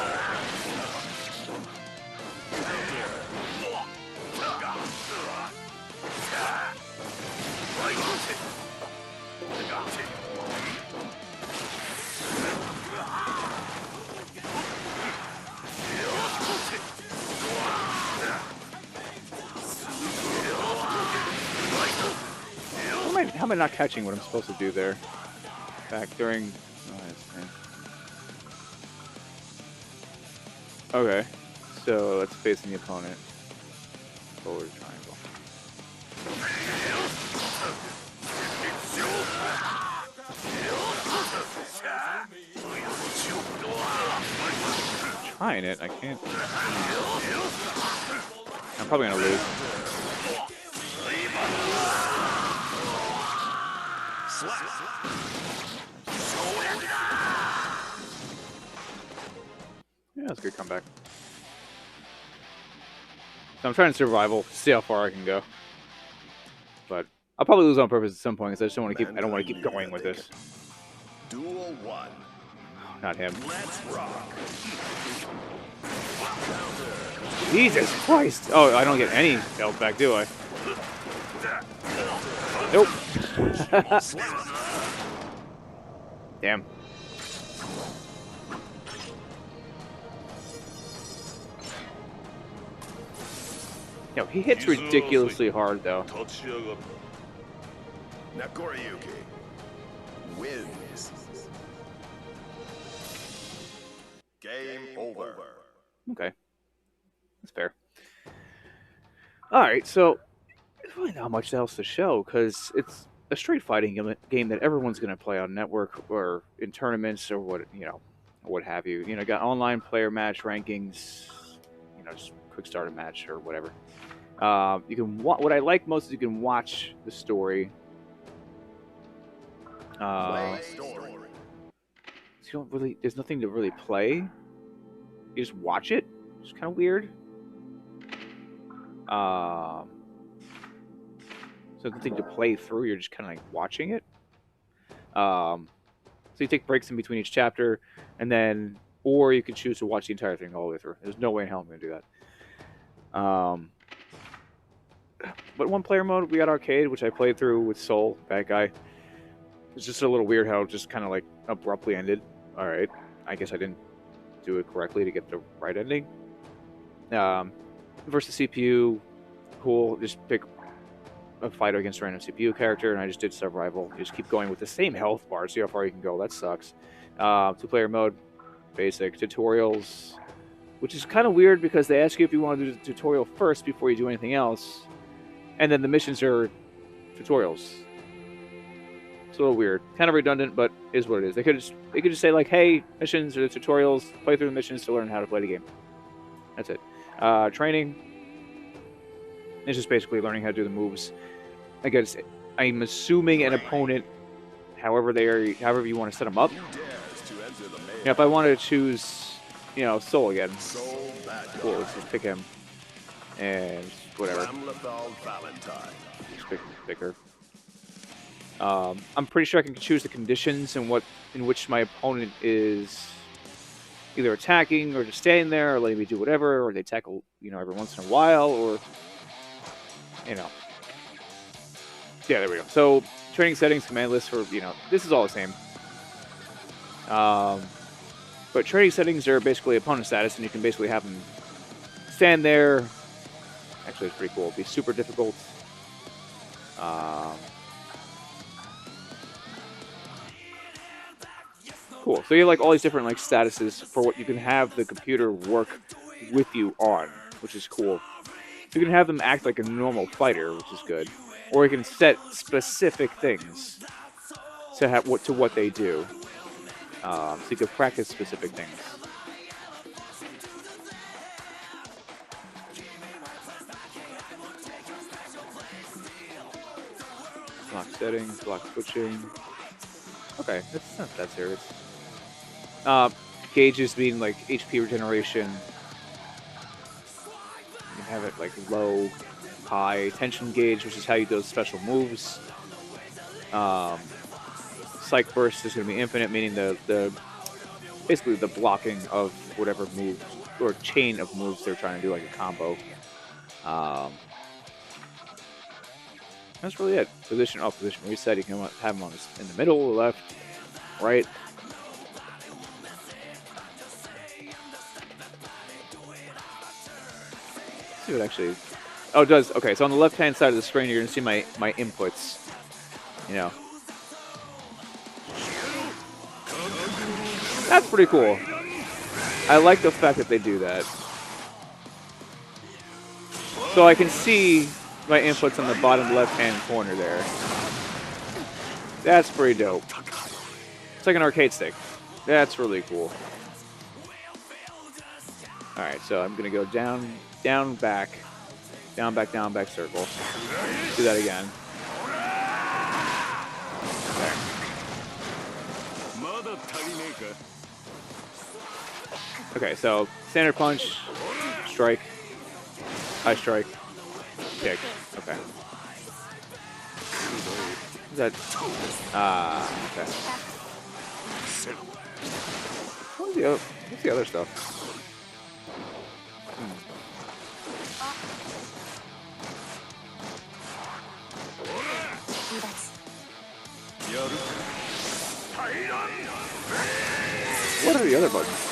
How am I not catching what I'm supposed to do there? Back during... Okay, so let's face the opponent. Forward triangle. Trying it, I can't. I'm probably gonna lose. Yeah, that's a good comeback. So I'm trying survival, see how far I can go. But I'll probably lose on purpose at some point because I just don't want to keep. I don't want to keep going with this. Duel 1. Not him. Let's rock. Jesus Christ! Oh, I don't get any health back, do I? Nope. Damn. Yo, he hits ridiculously hard, though. Nakoriyuki wins. Game over. Okay. That's fair. Alright, so there's really not much else to show, because it's a straight fighting game that everyone's going to play on network or in tournaments or what have you. You know, got online player match rankings, just quick start a match or whatever. You can what I like most is you can watch the story. You don't really. There's nothing to really play. You just watch it. It's kind of weird. So nothing to play through. You're just kind of like watching it. So you take breaks in between each chapter, and then, or you can choose to watch the entire thing all the way through. There's no way in hell I'm going to do that. But one player mode, we got arcade, which I played through with Soul, that guy. It's just a little weird how it just kind of like abruptly ended. All right, I guess I didn't do it correctly to get the right ending. Versus CPU, cool. Just pick a fighter against a random CPU character, and I just did survival. You just keep going with the same health bar, see how far you can go. That sucks. Two-player mode, basic. Tutorials, which is kind of weird because they ask you if you want to do the tutorial first before you do anything else, and then the missions are tutorials. It's a little weird, kind of redundant, but is what it is. They could just say like, "Hey, missions or the tutorials. Play through the missions to learn how to play the game." That's it. Training. It's just basically learning how to do the moves. I guess I'm assuming an opponent, however you want to set them up. If I wanted to choose, Soul again, cool. Let's just pick him, and whatever. Just pick her. I'm pretty sure I can choose the conditions in which my opponent is either attacking or just staying there or letting me do whatever, or they tackle, every once in a while, or yeah, there we go. So training settings, command list for, this is all the same. But training settings are basically opponent status, and you can basically have them stand there. Actually, it's pretty cool. It'd be super difficult. Cool. So you have like all these different like statuses for what you can have the computer work with you on, which is cool. You can have them act like a normal fighter, which is good, or you can set specific things to what they do. So you can practice specific things. Block settings, block switching. Okay, that's not that serious. Gauges being like HP regeneration. You can have it like low, high, tension gauge, which is how you do those special moves. Psych burst is going to be infinite, meaning the basically the blocking of whatever move or chain of moves they're trying to do, like a combo. That's really it. Position up, position reset. You can have them in the middle, left, right. Let's see what actually. Oh, it does. Okay, so on the left-hand side of the screen, you're gonna see my inputs. That's pretty cool. I like the fact that they do that. So I can see my inputs on the bottom left-hand corner there. That's pretty dope. It's like an arcade stick. That's really cool. Alright, so I'm going to go down, down, back, down, back, circle. Do that again. There. Okay, so standard punch, strike, high strike, kick. Okay. Is that? Okay. What's the other stuff? What are the other buttons?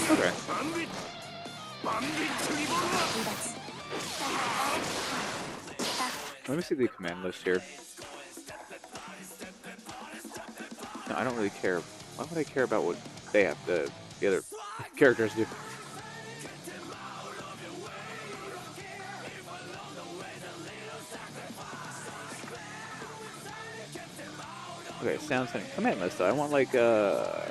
Okay. Let me see the command list here. No, I don't really care. Why would I care about what they have, the other characters do? Okay, sound setting. Command list though. I want like I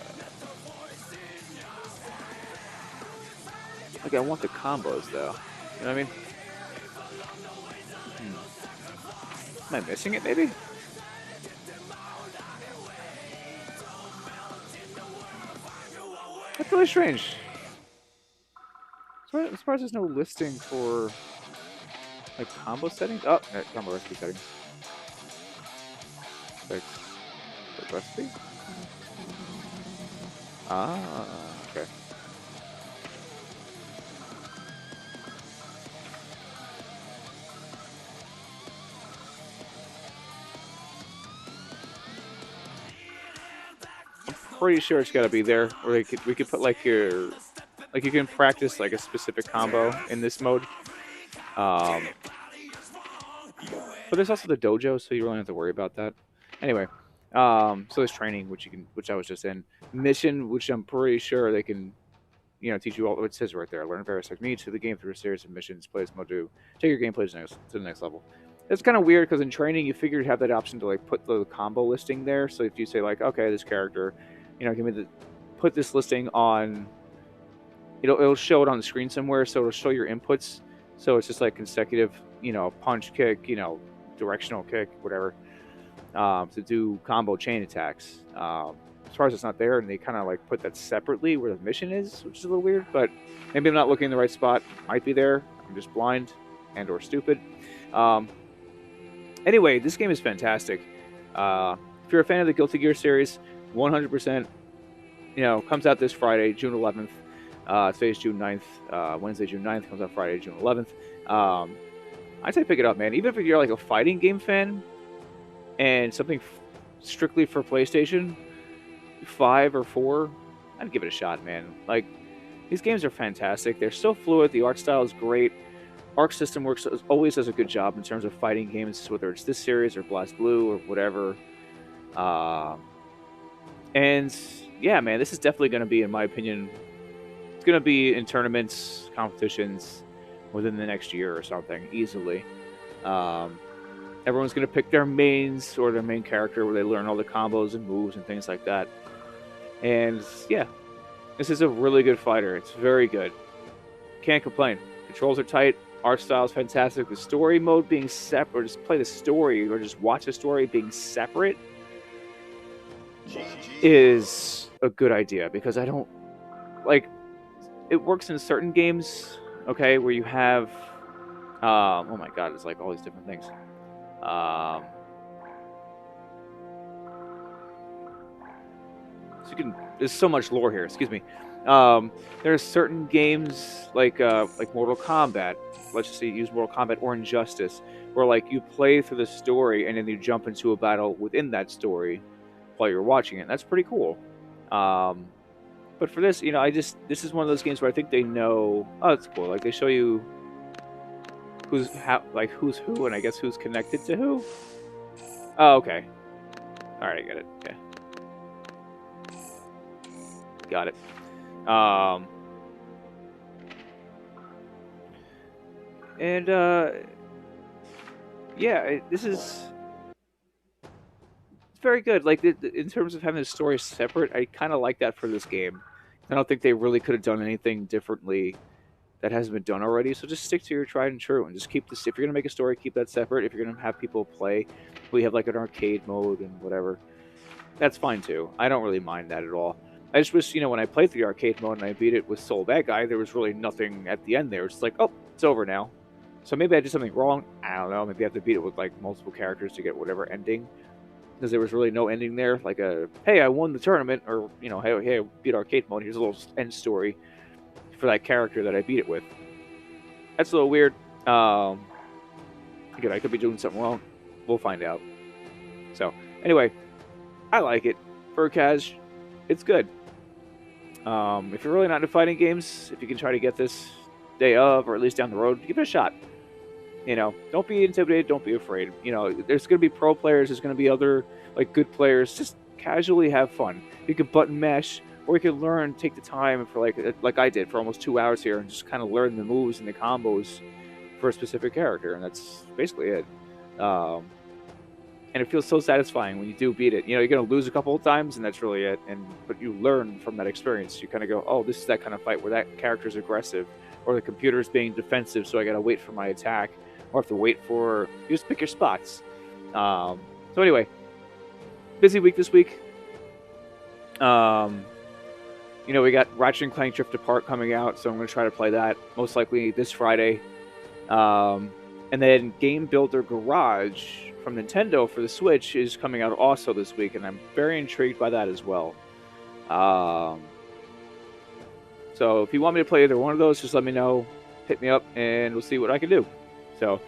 want the combos though. You know what I mean? Am I missing it maybe? That's really strange. As far as there's no listing for like combo settings. Oh, combo recipe settings. Fix the recipe. Ah, okay. pretty sure it's got to be there, or we could put like your you can practice like a specific combo in this mode. Um, but there's also the dojo, so you really don't have to worry about that. Anyway, so there's training, which I was just in. Mission, which I'm pretty sure they can, teach you all. It says right there: learn various techniques to the game through a series of missions. Play this mode to take your gameplay to the next level. It's kind of weird because in training you figure you have that option to like put the combo listing there. So if you say like, okay, this character, put this listing on. It'll show it on the screen somewhere, so it'll show your inputs. So it's just like consecutive, punch, kick, directional kick, whatever, to do combo chain attacks. As far as it's not there, and they kind of like put that separately where the mission is, which is a little weird, but maybe I'm not looking in the right spot. Might be there. I'm just blind and or stupid. Anyway, this game is fantastic. If you're a fan of the Guilty Gear series, 100%, comes out this Friday, June 11th. Today's June 9th. Wednesday, June 9th comes out Friday, June 11th. I'd say pick it up, man. Even if you're like a fighting game fan and something strictly for PlayStation 5 or 4, I'd give it a shot, man. Like, these games are fantastic. They're so fluid. The art style is great. Arc System Works always does a good job in terms of fighting games, whether it's this series or Blast Blue or whatever. And yeah, man, this is definitely going to be, in my opinion, it's going to be in tournaments, competitions within the next year or something, easily. Everyone's going to pick their mains or their main character where they learn all the combos and moves and things like that. And yeah, this is a really good fighter. It's very good. Can't complain. Controls are tight. Art style is fantastic. The story mode being separate, or just play the story, or just watch the story being separate, is a good idea, because I don't like it. Works in certain games, okay, where you have oh my god, it's like all these different things. So you can, there's so much lore here, excuse me. There's certain games like Mortal Kombat, let's just say use Mortal Kombat, or Injustice, where like you play through the story and then you jump into a battle within that story while you're watching it. That's pretty cool. But for this, this is one of those games where I think they know, oh, it's cool. Like they show you who's who, and I guess who's connected to who. Oh, okay. All right, I get it. Okay, got it. Yeah, this is very good. Like in terms of having the story separate, I kind of like that for this game. I don't think they really could have done anything differently that hasn't been done already. So just stick to your tried and true, and just keep this. If you're gonna make a story, keep that separate. If you're gonna have people play, we have like an arcade mode and whatever. That's fine too. I don't really mind that at all. I just wish, when I played through the arcade mode and I beat it with Soul Bad Guy, there was really nothing at the end there. It's like, oh, it's over now. So maybe I did something wrong. I don't know. Maybe I have to beat it with like multiple characters to get whatever ending, because there was really no ending there. Like hey, I won the tournament, or hey, I beat arcade mode. Here's a little end story for that character that I beat it with. That's a little weird. Again, I could be doing something wrong. We'll find out. So anyway, I like it. For Kaz, it's good. If you're really not into fighting games, if you can try to get this day of, or at least down the road, give it a shot. Don't be intimidated. Don't be afraid. There's going to be pro players. There's going to be other like good players. Just casually have fun. You can button mash, or you can learn. Take the time for like I did for almost 2 hours here, and just kind of learn the moves and the combos for a specific character, and that's basically it. And it feels so satisfying when you do beat it. You're going to lose a couple of times, and that's really it. But you learn from that experience. You kind of go, oh, this is that kind of fight where that character's aggressive, or the computer's being defensive, so I got to wait for my attack, or have to wait for... You just pick your spots. So anyway, busy week this week. We got Ratchet & Clank Drift Apart coming out, so I'm going to try to play that, most likely this Friday. And then Game Builder Garage from Nintendo for the Switch is coming out also this week, and I'm very intrigued by that as well. So if you want me to play either one of those, just let me know. Hit me up, and we'll see what I can do. So,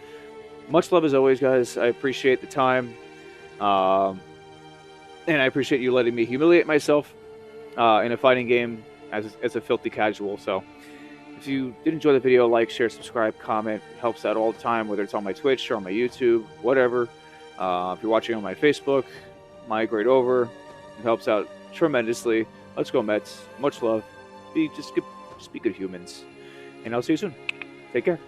much love as always, guys. I appreciate the time. And I appreciate you letting me humiliate myself in a fighting game as a filthy casual. So if you did enjoy the video, like, share, subscribe, comment. It helps out all the time, whether it's on my Twitch or on my YouTube, whatever. If you're watching on my Facebook, migrate over. It helps out tremendously. Let's go Mets. Much love. Just be good humans. And I'll see you soon. Take care.